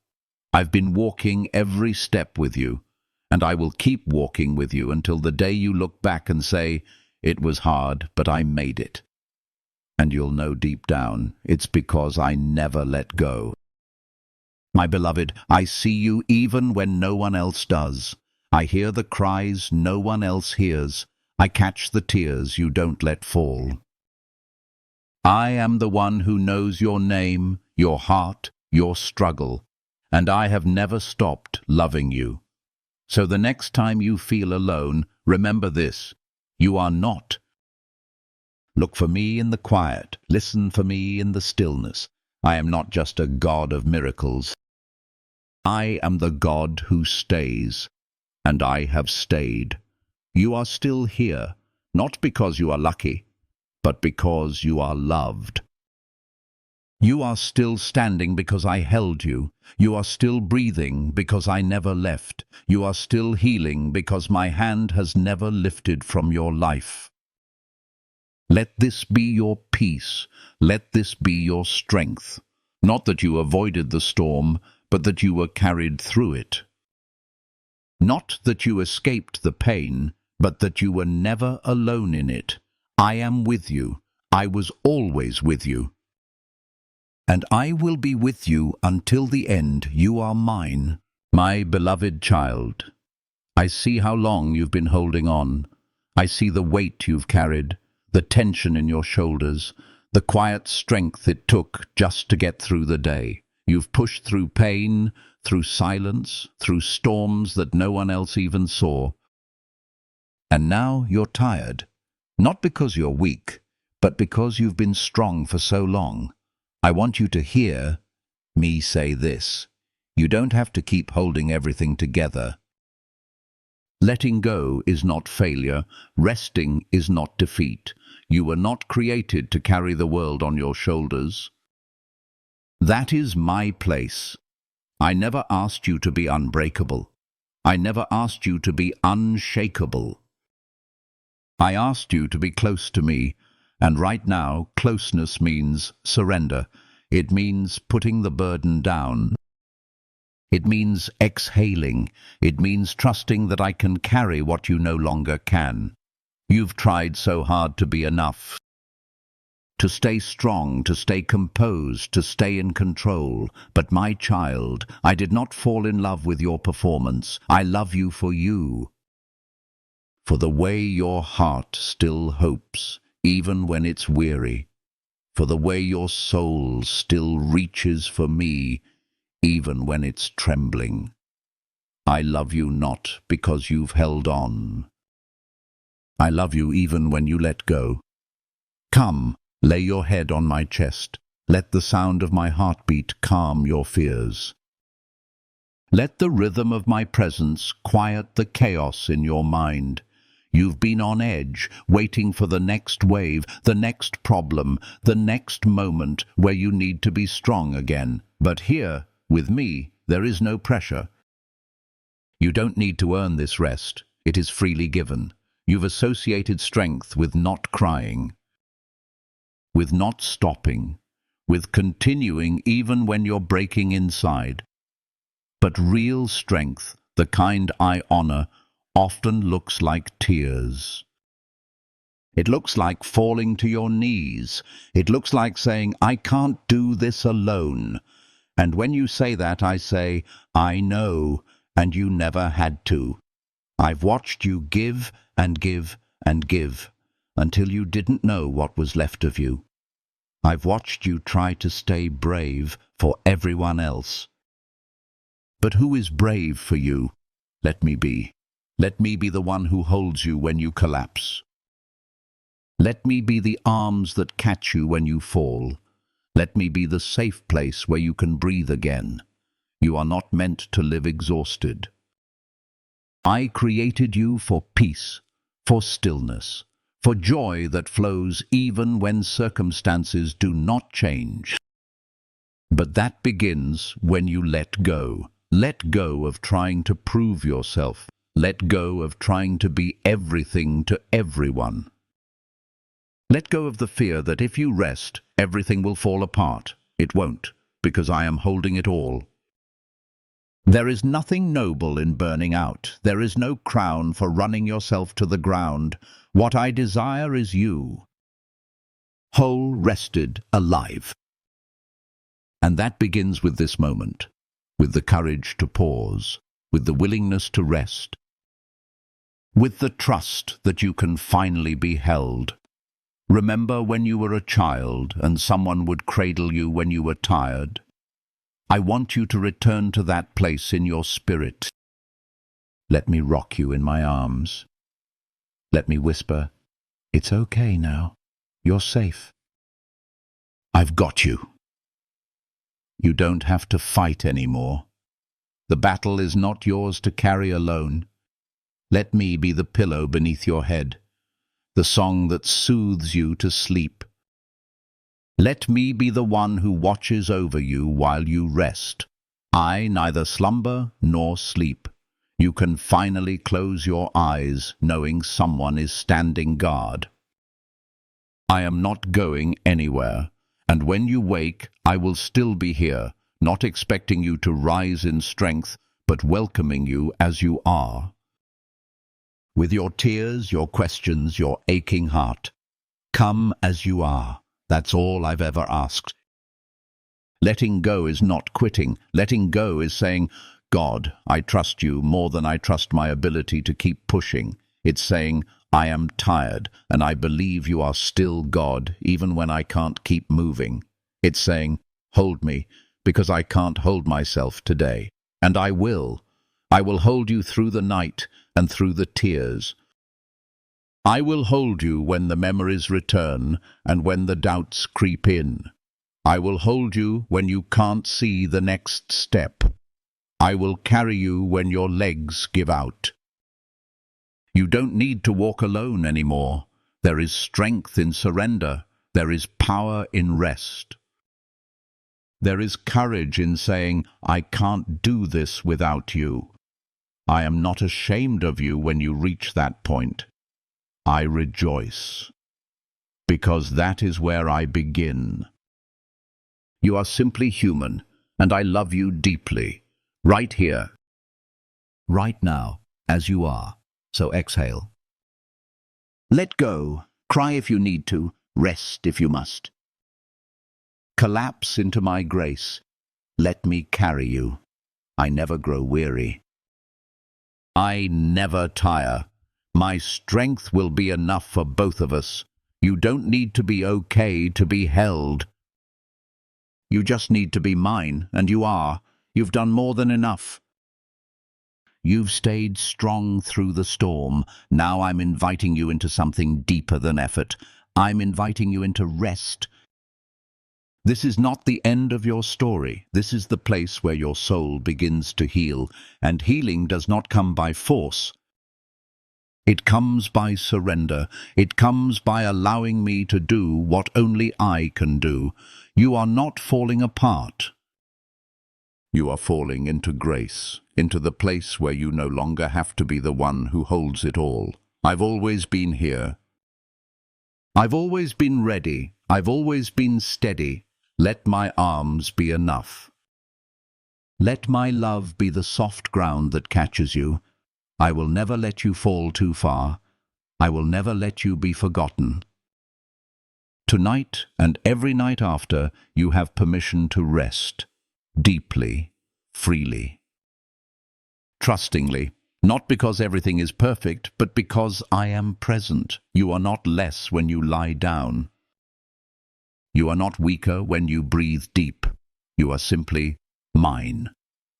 I've been walking every step with you, and I will keep walking with you until the day you look back and say, it was hard, but I made it. And you'll know deep down, it's because I never let go. My beloved, I see you even when no one else does. I hear the cries no one else hears. I catch the tears you don't let fall. I am the one who knows your name, your heart, your struggle, and I have never stopped loving you. So the next time you feel alone, remember this: you are not. Look for me in the quiet. Listen for me in the stillness. I am not just a God of miracles. I am the God who stays, and I have stayed. You are still here, not because you are lucky, but because you are loved. You are still standing because I held you. You are still breathing because I never left. You are still healing because my hand has never lifted from your life. Let this be your peace. Let this be your strength. Not that you avoided the storm, but that you were carried through it. Not that you escaped the pain, but that you were never alone in it. I am with you. I was always with you. And I will be with you until the end. You are mine, my beloved child. I see how long you've been holding on. I see the weight you've carried, the tension in your shoulders, the quiet strength it took just to get through the day. You've pushed through pain, through silence, through storms that no one else even saw. And now you're tired. Not because you're weak, but because you've been strong for so long. I want you to hear me say this. You don't have to keep holding everything together. Letting go is not failure. Resting is not defeat. You were not created to carry the world on your shoulders. That is my place. I never asked you to be unbreakable. I never asked you to be unshakable. I asked you to be close to me, and right now, closeness means surrender. It means putting the burden down. It means exhaling. It means trusting that I can carry what you no longer can. You've tried so hard to be enough, to stay strong, to stay composed, to stay in control. But my child, I did not fall in love with your performance. I love you, for the way your heart still hopes, even when it's weary, for the way your soul still reaches for me, even when it's trembling. I love you not because you've held on. I love you even when you let go. Come, lay your head on my chest. Let the sound of my heartbeat calm your fears. Let the rhythm of my presence quiet the chaos in your mind. You've been on edge, waiting for the next wave, the next problem, the next moment where you need to be strong again. But here, with me, there is no pressure. You don't need to earn this rest. It is freely given. You've associated strength with not crying, with not stopping, with continuing even when you're breaking inside. But real strength, the kind I honor, often looks like tears. It looks like falling to your knees. It looks like saying, I can't do this alone. And when you say that, I say, I know, and you never had to. I've watched you give and give and give until you didn't know what was left of you. I've watched you try to stay brave for everyone else. But who is brave for you? Let me be. Let me be the one who holds you when you collapse. Let me be the arms that catch you when you fall. Let me be the safe place where you can breathe again. You are not meant to live exhausted. I created you for peace, for stillness, for joy that flows even when circumstances do not change. But that begins when you let go. Let go of trying to prove yourself. Let go of trying to be everything to everyone. Let go of the fear that if you rest, everything will fall apart. It won't, because I am holding it all. There is nothing noble in burning out. There is no crown for running yourself to the ground. What I desire is you, whole, rested, alive. And that begins with this moment, with the courage to pause, with the willingness to rest, with the trust that you can finally be held. Remember when you were a child and someone would cradle you when you were tired? I want you to return to that place in your spirit. Let me rock you in my arms. Let me whisper, it's okay now. You're safe. I've got you. You don't have to fight anymore. The battle is not yours to carry alone. Let me be the pillow beneath your head, the song that soothes you to sleep. Let me be the one who watches over you while you rest. I neither slumber nor sleep. You can finally close your eyes knowing someone is standing guard. I am not going anywhere, and when you wake, I will still be here, not expecting you to rise in strength, but welcoming you as you are. With your tears, your questions, your aching heart, come as you are. That's all I've ever asked. Letting go is not quitting. Letting go is saying, God, I trust you more than I trust my ability to keep pushing. It's saying, I am tired, and I believe you are still God, even when I can't keep moving. It's saying, hold me, because I can't hold myself today. And I will. I will hold you through the night and through the tears. I will hold you when the memories return and when the doubts creep in. I will hold you when you can't see the next step. I will carry you when your legs give out. You don't need to walk alone anymore. There is strength in surrender. There is power in rest. There is courage in saying, I can't do this without you. I am not ashamed of you when you reach that point. I rejoice, because that is where I begin. You are simply human, and I love you deeply, right here, right now, as you are. So exhale. Let go. Cry if you need to. Rest if you must. Collapse into my grace. Let me carry you. I never grow weary. I never tire. My strength will be enough for both of us. You don't need to be okay to be held. You just need to be mine, and you are. You've done more than enough. You've stayed strong through the storm. Now I'm inviting you into something deeper than effort. I'm inviting you into rest. This is not the end of your story. This is the place where your soul begins to heal, and healing does not come by force. It comes by surrender. It comes by allowing me to do what only I can do. You are not falling apart. You are falling into grace, into the place where you no longer have to be the one who holds it all. I've always been here. I've always been ready. I've always been steady. Let my arms be enough. Let my love be the soft ground that catches you. I will never let you fall too far. I will never let you be forgotten. Tonight and every night after, you have permission to rest. Deeply, freely, trustingly, not because everything is perfect, but because I am present. You are not less when you lie down. You are not weaker when you breathe deep. You are simply mine,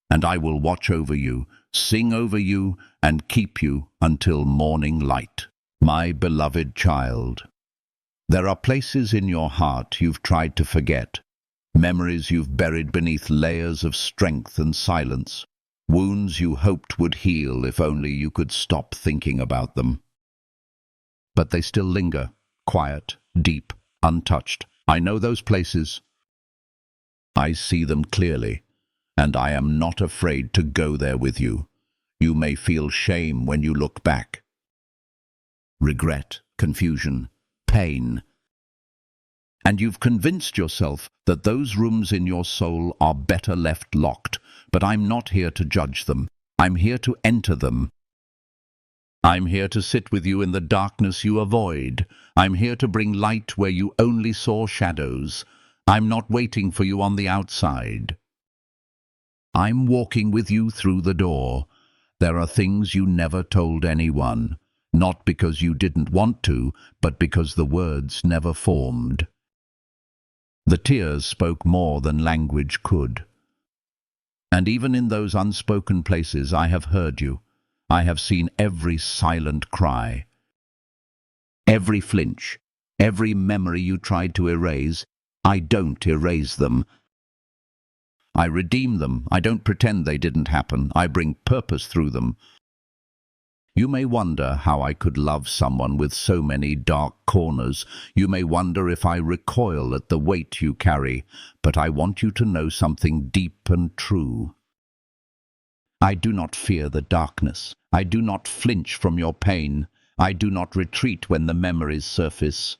and I will watch over you, sing over you, and keep you until morning light. My beloved child, there are places in your heart you've tried to forget. Memories you've buried beneath layers of strength and silence. Wounds you hoped would heal if only you could stop thinking about them. But they still linger, quiet, deep, untouched. I know those places. I see them clearly, and I am not afraid to go there with you. You may feel shame when you look back. Regret, confusion, pain. And you've convinced yourself that those rooms in your soul are better left locked, but I'm not here to judge them. I'm here to enter them. I'm here to sit with you in the darkness you avoid. I'm here to bring light where you only saw shadows. I'm not waiting for you on the outside. I'm walking with you through the door. There are things you never told anyone, not because you didn't want to, but because the words never formed. The tears spoke more than language could. And even in those unspoken places I have heard you. I have seen every silent cry, every flinch, every memory you tried to erase. I don't erase them. I redeem them. I don't pretend they didn't happen. I bring purpose through them. You may wonder how I could love someone with so many dark corners. You may wonder if I recoil at the weight you carry, but I want you to know something deep and true. I do not fear the darkness. I do not flinch from your pain. I do not retreat when the memories surface.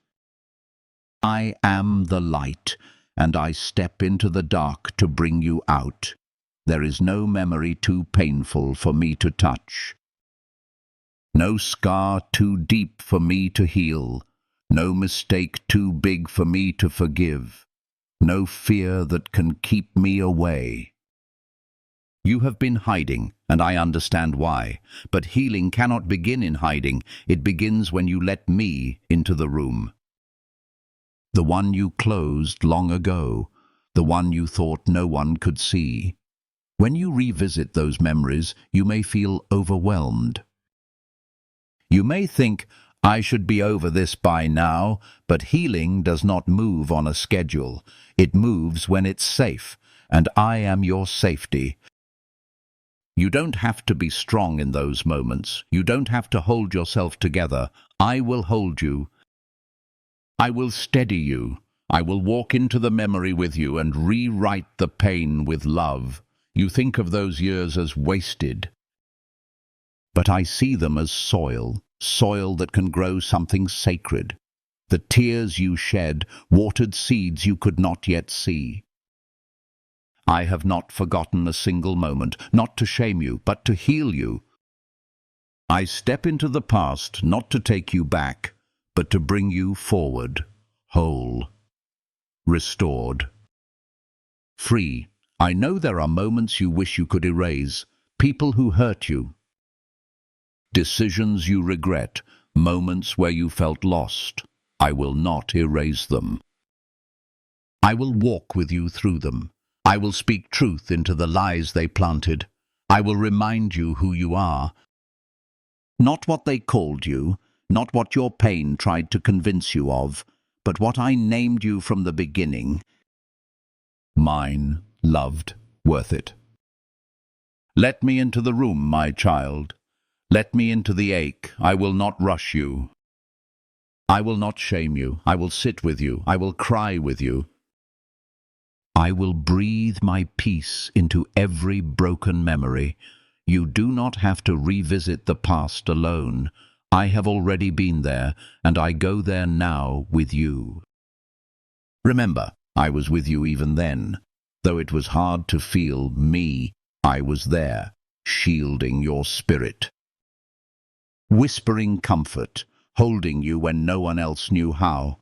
I am the light, and I step into the dark to bring you out. There is no memory too painful for me to touch. No scar too deep for me to heal. No mistake too big for me to forgive. No fear that can keep me away. You have been hiding, and I understand why. But healing cannot begin in hiding. It begins when you let me into the room. The one you closed long ago. The one you thought no one could see. When you revisit those memories, you may feel overwhelmed. You may think, I should be over this by now, but healing does not move on a schedule. It moves when it's safe, and I am your safety. You don't have to be strong in those moments. You don't have to hold yourself together. I will hold you. I will steady you. I will walk into the memory with you and rewrite the pain with love. You think of those years as wasted, but I see them as soil, soil that can grow something sacred. The tears you shed watered seeds you could not yet see. I have not forgotten a single moment, not to shame you, but to heal you. I step into the past not to take you back, but to bring you forward, whole, restored, free. I know there are moments you wish you could erase, people who hurt you, decisions you regret, moments where you felt lost. I will not erase them. I will walk with you through them. I will speak truth into the lies they planted. I will remind you who you are. Not what they called you, not what your pain tried to convince you of, but what I named you from the beginning. Mine, loved, worth it. Let me into the room, my child. Let me into the ache. I will not rush you. I will not shame you. I will sit with you. I will cry with you. I will breathe my peace into every broken memory. You do not have to revisit the past alone. I have already been there, and I go there now with you. Remember, I was with you even then. Though it was hard to feel me, I was there, shielding your spirit. Whispering comfort, holding you when no one else knew how.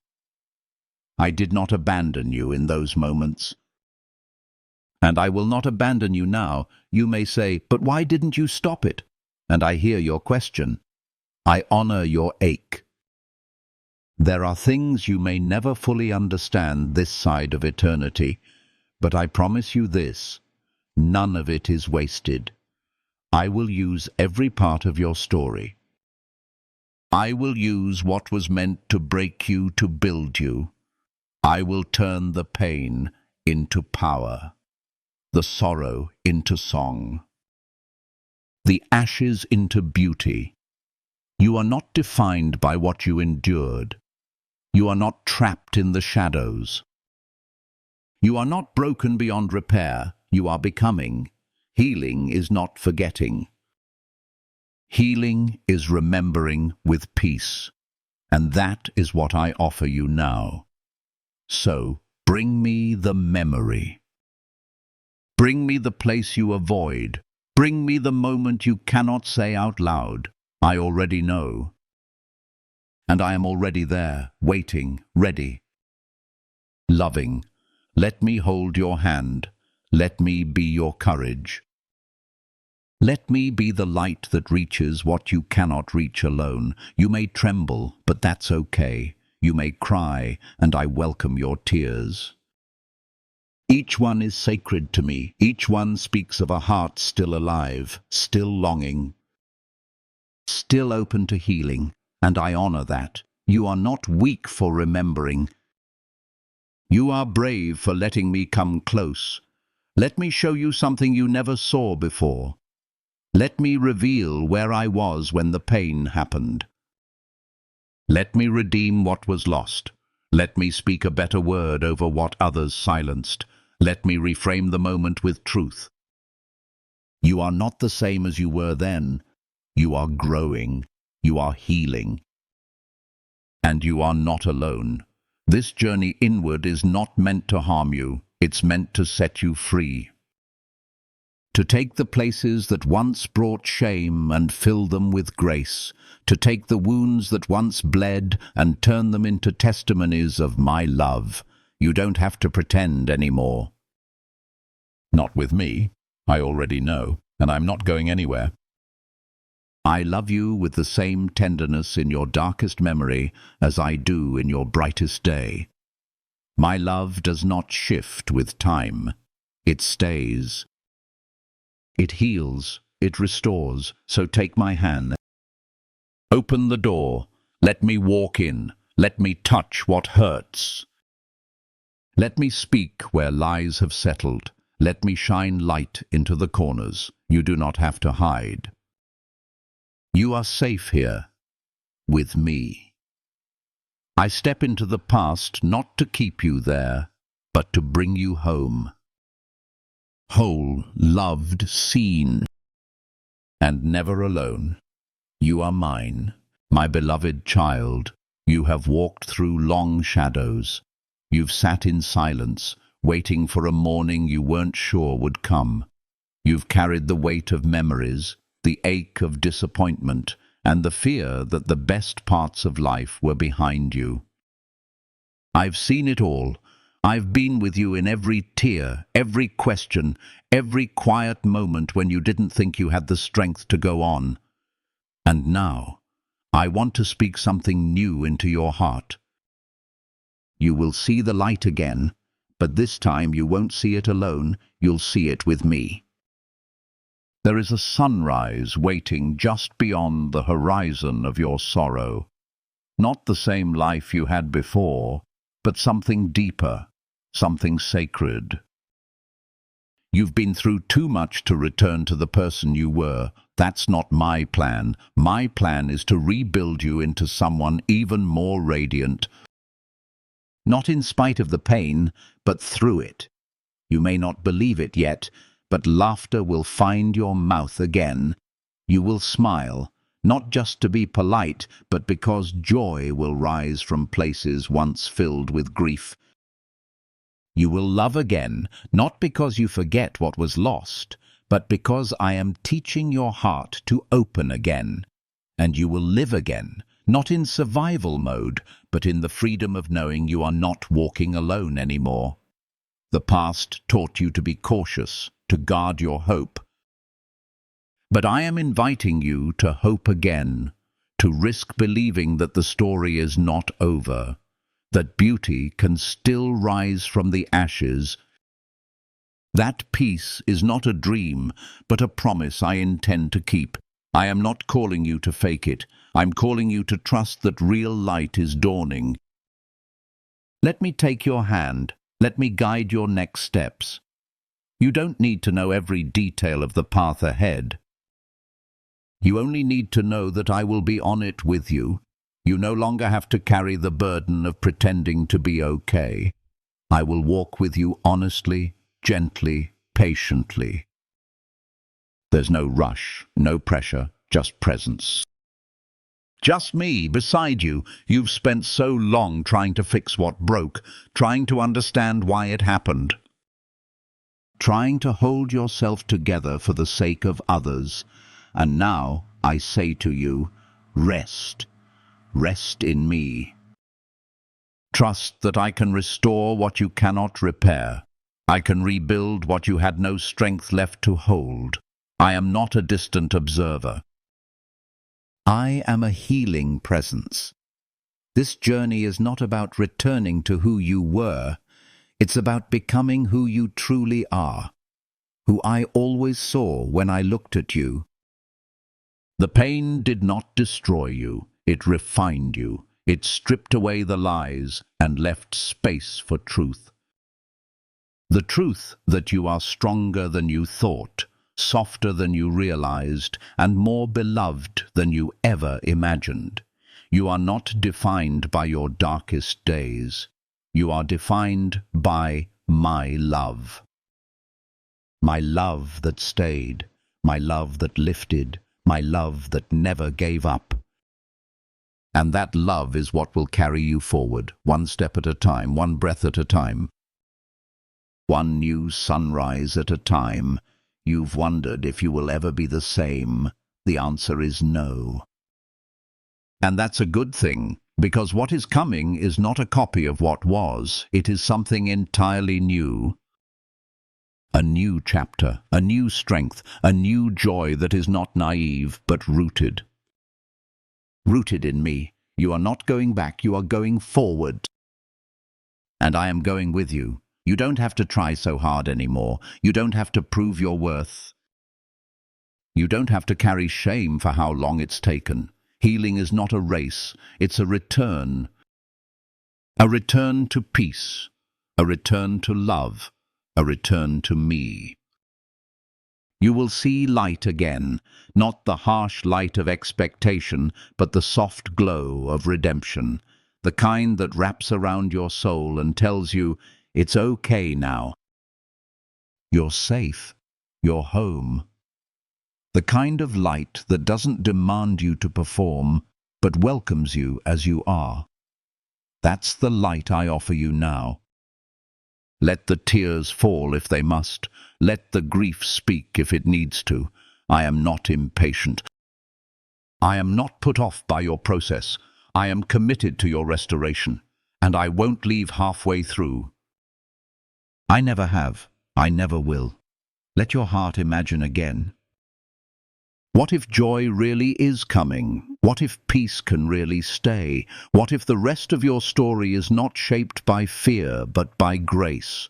I did not abandon you in those moments. And I will not abandon you now. You may say, but why didn't you stop it? And I hear your question. I honor your ache. There are things you may never fully understand this side of eternity, but I promise you this, none of it is wasted. I will use every part of your story. I will use what was meant to break you to build you. I will turn the pain into power, the sorrow into song, the ashes into beauty. You are not defined by what you endured. You are not trapped in the shadows. You are not broken beyond repair. You are becoming. Healing is not forgetting. Healing is remembering with peace, and that is what I offer you now. So, bring me the memory. Bring me the place you avoid. Bring me the moment you cannot say out loud. I already know. And I am already there, waiting, ready. Loving, let me hold your hand. Let me be your courage. Let me be the light that reaches what you cannot reach alone. You may tremble, but that's okay. You may cry, and I welcome your tears. Each one is sacred to me. Each one speaks of a heart still alive, still longing, still open to healing, and I honor that. You are not weak for remembering. You are brave for letting me come close. Let me show you something you never saw before. Let me reveal where I was when the pain happened. Let me redeem what was lost. Let me speak a better word over what others silenced. Let me reframe the moment with truth. You are not the same as you were then. You are growing. You are healing. And you are not alone. This journey inward is not meant to harm you. It's meant to set you free. To take the places that once brought shame and fill them with grace. To take the wounds that once bled and turn them into testimonies of my love. You don't have to pretend anymore. Not with me. I already know, and I'm not going anywhere. I love you with the same tenderness in your darkest memory as I do in your brightest day. My love does not shift with time. It stays. It heals. It restores. So take my hand. Open the door. Let me walk in. Let me touch what hurts. Let me speak where lies have settled. Let me shine light into the corners. You do not have to hide. You are safe here, with me. I step into the past not to keep you there, but to bring you home. Whole, loved, seen, and never alone. You are mine, my beloved child. You have walked through long shadows. You've sat in silence, waiting for a morning you weren't sure would come. You've carried the weight of memories, the ache of disappointment, and the fear that the best parts of life were behind you. I've seen it all. I've been with you in every tear, every question, every quiet moment when you didn't think you had the strength to go on. And now, I want to speak something new into your heart. You will see the light again, but this time you won't see it alone, you'll see it with me. There is a sunrise waiting just beyond the horizon of your sorrow. Not the same life you had before, but something deeper, something sacred. You've been through too much to return to the person you were. That's not my plan. My plan is to rebuild you into someone even more radiant. Not in spite of the pain, but through it. You may not believe it yet, but laughter will find your mouth again. You will smile, not just to be polite, but because joy will rise from places once filled with grief. You will love again, not because you forget what was lost, but because I am teaching your heart to open again. And you will live again, not in survival mode, but in the freedom of knowing you are not walking alone anymore. The past taught you to be cautious, to guard your hope. But I am inviting you to hope again, to risk believing that the story is not over, that beauty can still rise from the ashes. That peace is not a dream, but a promise I intend to keep. I am not calling you to fake it. I'm calling you to trust that real light is dawning. Let me take your hand. Let me guide your next steps. You don't need to know every detail of the path ahead. You only need to know that I will be on it with you. You no longer have to carry the burden of pretending to be okay. I will walk with you honestly, gently, patiently. There's no rush, no pressure, just presence. Just me, beside you. You've spent so long trying to fix what broke, trying to understand why it happened. Trying to hold yourself together for the sake of others. And now I say to you, rest. Rest in me. Trust that I can restore what you cannot repair. I can rebuild what you had no strength left to hold. I am not a distant observer. I am a healing presence. This journey is not about returning to who you were. It's about becoming who you truly are, who I always saw when I looked at you. The pain did not destroy you. It refined you. It stripped away the lies and left space for truth. The truth that you are stronger than you thought, softer than you realized, and more beloved than you ever imagined. You are not defined by your darkest days. You are defined by my love. My love that stayed, my love that lifted, my love that never gave up. And that love is what will carry you forward, one step at a time, one breath at a time, one new sunrise at a time. You've wondered if you will ever be the same. The answer is no. And that's a good thing, because what is coming is not a copy of what was. It is something entirely new. A new chapter, a new strength, a new joy that is not naive, but rooted. Rooted in me. You are not going back, you are going forward. And I am going with you. You don't have to try so hard anymore. You don't have to prove your worth. You don't have to carry shame for how long it's taken. Healing is not a race, it's a return. A return to peace, a return to love, a return to me. You will see light again, not the harsh light of expectation, but the soft glow of redemption, the kind that wraps around your soul and tells you, it's okay now. You're safe. You're home. The kind of light that doesn't demand you to perform, but welcomes you as you are. That's the light I offer you now. Let the tears fall if they must. Let the grief speak if it needs to. I am not impatient. I am not put off by your process. I am committed to your restoration, and I won't leave halfway through. I never have. I never will. Let your heart imagine again. What if joy really is coming? What if peace can really stay? What if the rest of your story is not shaped by fear, but by grace?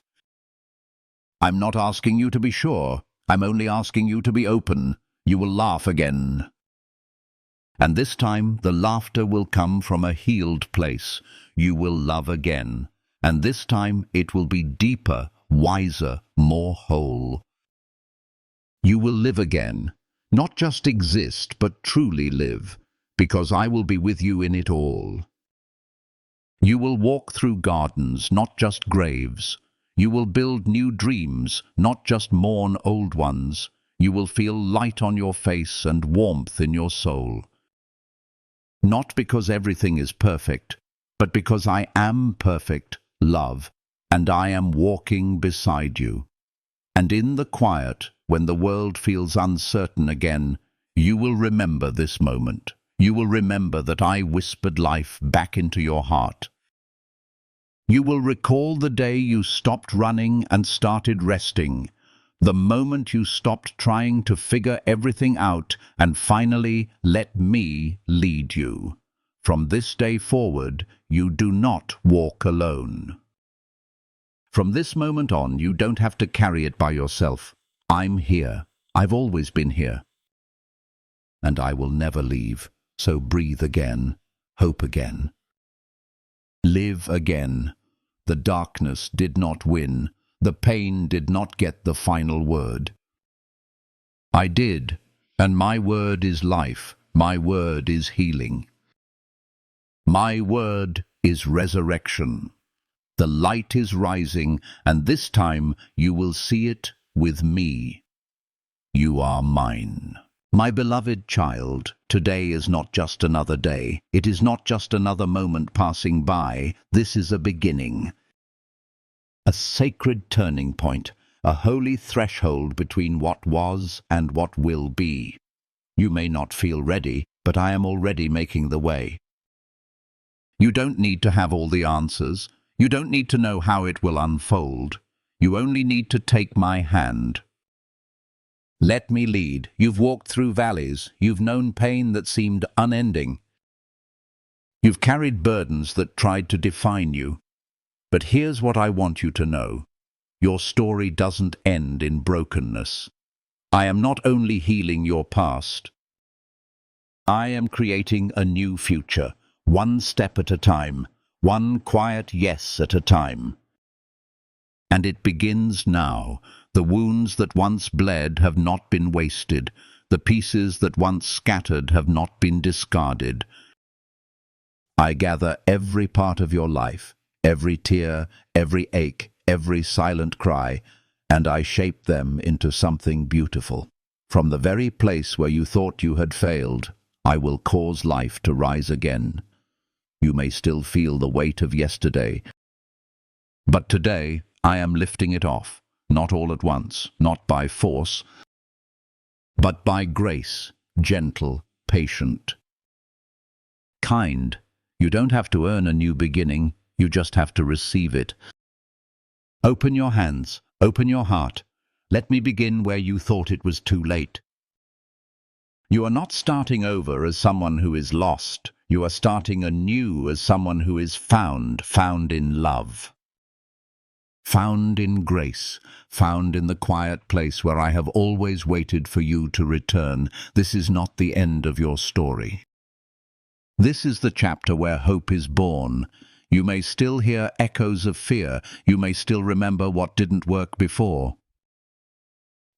I'm not asking you to be sure. I'm only asking you to be open. You will laugh again. And this time, the laughter will come from a healed place. You will love again. And this time, it will be deeper, wiser, more whole. You will live again. Not just exist, but truly live, because I will be with you in it all. You will walk through gardens, not just graves. You will build new dreams, not just mourn old ones. You will feel light on your face and warmth in your soul. Not because everything is perfect, but because I am perfect, love, and I am walking beside you. And in the quiet, when the world feels uncertain again, you will remember this moment. You will remember that I whispered life back into your heart. You will recall the day you stopped running and started resting, the moment you stopped trying to figure everything out and finally let me lead you. From this day forward, you do not walk alone. From this moment on, you don't have to carry it by yourself. I'm here. I've always been here. And I will never leave. So breathe again. Hope again. Live again. The darkness did not win. The pain did not get the final word. I did, and my word is life. My word is healing. My word is resurrection. The light is rising, and this time you will see it with me. You are mine. My beloved child, today is not just another day. It is not just another moment passing by. This is a beginning. A sacred turning point, a holy threshold between what was and what will be. You may not feel ready, but I am already making the way. You don't need to have all the answers. You don't need to know how it will unfold. You only need to take my hand. Let me lead. You've walked through valleys. You've known pain that seemed unending. You've carried burdens that tried to define you. But here's what I want you to know. Your story doesn't end in brokenness. I am not only healing your past. I am creating a new future, one step at a time, one quiet yes at a time. And it begins now. The wounds that once bled have not been wasted. The pieces that once scattered have not been discarded. I gather every part of your life, every tear, every ache, every silent cry, and I shape them into something beautiful. From the very place where you thought you had failed, I will cause life to rise again. You may still feel the weight of yesterday, but today I am lifting it off, not all at once, not by force, but by grace, gentle, patient, kind. You don't have to earn a new beginning, you just have to receive it. Open your hands, open your heart. Let me begin where you thought it was too late. You are not starting over as someone who is lost. You are starting anew as someone who is found in love. Found in grace, found in the quiet place where I have always waited for you to return. This is not the end of your story. This is the chapter where hope is born. You may still hear echoes of fear. You may still remember what didn't work before.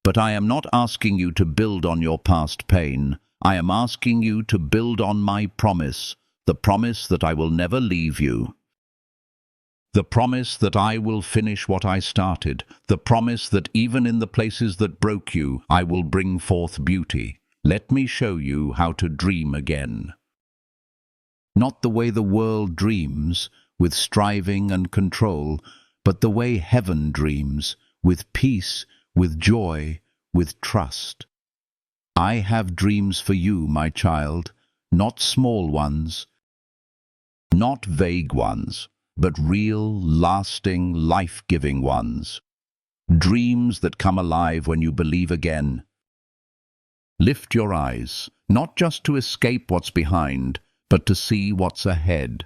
But I am not asking you to build on your past pain. I am asking you to build on my promise, the promise that I will never leave you. The promise that I will finish what I started. The promise that even in the places that broke you, I will bring forth beauty. Let me show you how to dream again. Not the way the world dreams, with striving and control, but the way heaven dreams, with peace, with joy, with trust. I have dreams for you, my child, not small ones, not vague ones, but real, lasting, life-giving ones. Dreams that come alive when you believe again. Lift your eyes, not just to escape what's behind, but to see what's ahead.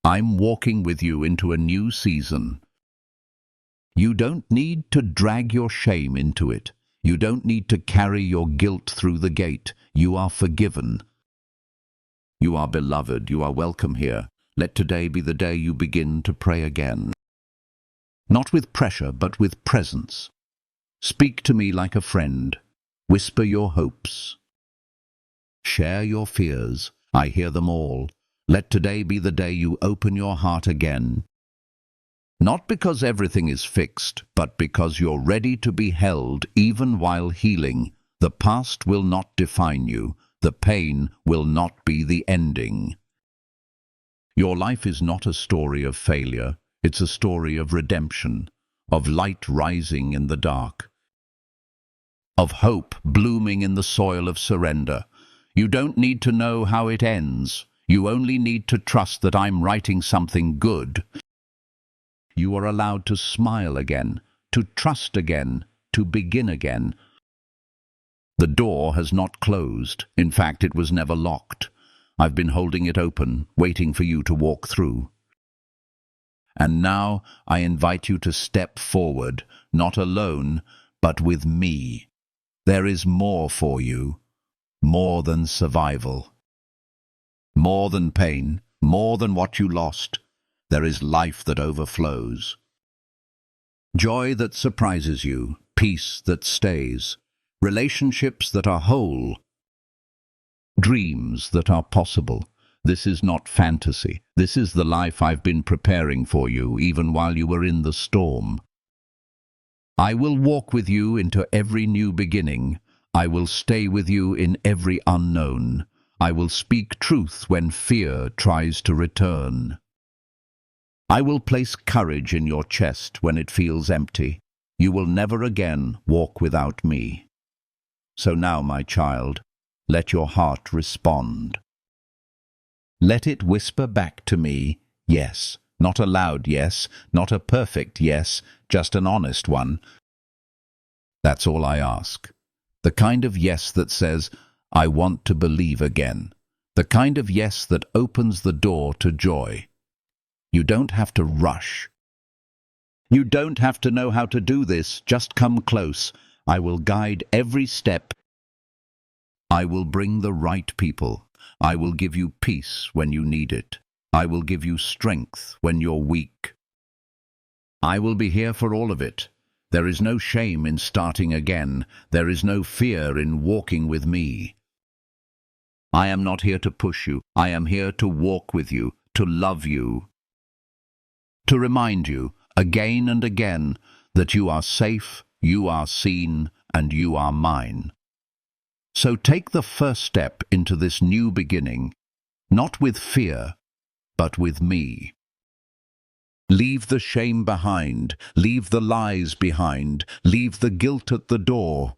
I'm walking with you into a new season. You don't need to drag your shame into it. You don't need to carry your guilt through the gate. You are forgiven. You are beloved. You are welcome here. Let today be the day you begin to pray again. Not with pressure, but with presence. Speak to me like a friend. Whisper your hopes. Share your fears. I hear them all. Let today be the day you open your heart again. Not because everything is fixed, but because you're ready to be held even while healing. The past will not define you. The pain will not be the ending. Your life is not a story of failure. It's a story of redemption, of light rising in the dark, of hope blooming in the soil of surrender. You don't need to know how it ends. You only need to trust that I'm writing something good. You are allowed to smile again, to trust again, to begin again. The door has not closed. In fact, it was never locked. I've been holding it open, waiting for you to walk through. And now I invite you to step forward, not alone, but with me. There is more for you, more than survival, more than pain, more than what you lost. There is life that overflows. Joy that surprises you, peace that stays, relationships that are whole, dreams that are possible. This is not fantasy. This is the life I've been preparing for you, even while you were in the storm. I will walk with you into every new beginning. I will stay with you in every unknown. I will speak truth when fear tries to return. I will place courage in your chest when it feels empty. You will never again walk without me. So now, my child, let your heart respond. Let it whisper back to me, yes, not a loud yes, not a perfect yes, just an honest one. That's all I ask. The kind of yes that says, I want to believe again. The kind of yes that opens the door to joy. You don't have to rush. You don't have to know how to do this. Just come close. I will guide every step. I will bring the right people. I will give you peace when you need it. I will give you strength when you're weak. I will be here for all of it. There is no shame in starting again. There is no fear in walking with me. I am not here to push you. I am here to walk with you, to love you, to remind you again and again that you are safe, you are seen, and you are mine. So take the first step into this new beginning, not with fear, but with me. Leave the shame behind, leave the lies behind, leave the guilt at the door.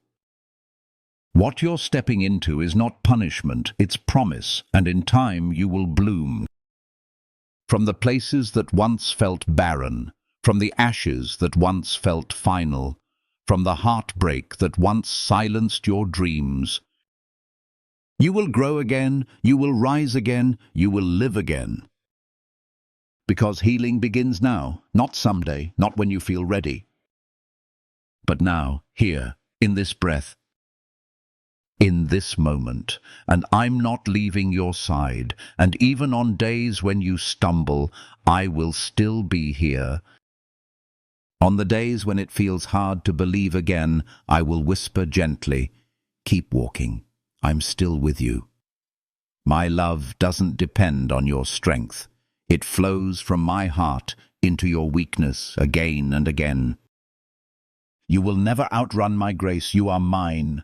What you're stepping into is not punishment, it's promise, and in time you will bloom. From the places that once felt barren, from the ashes that once felt final, from the heartbreak that once silenced your dreams, you will grow again, you will rise again, you will live again. Because healing begins now, not someday, not when you feel ready, but now, here, in this breath. in this moment, and I'm not leaving your side, and even on days when you stumble, I will still be here. On the days when it feels hard to believe again, I will whisper gently, keep walking, I'm still with you. My love doesn't depend on your strength. It flows from my heart into your weakness again and again. You will never outrun my grace, you are mine.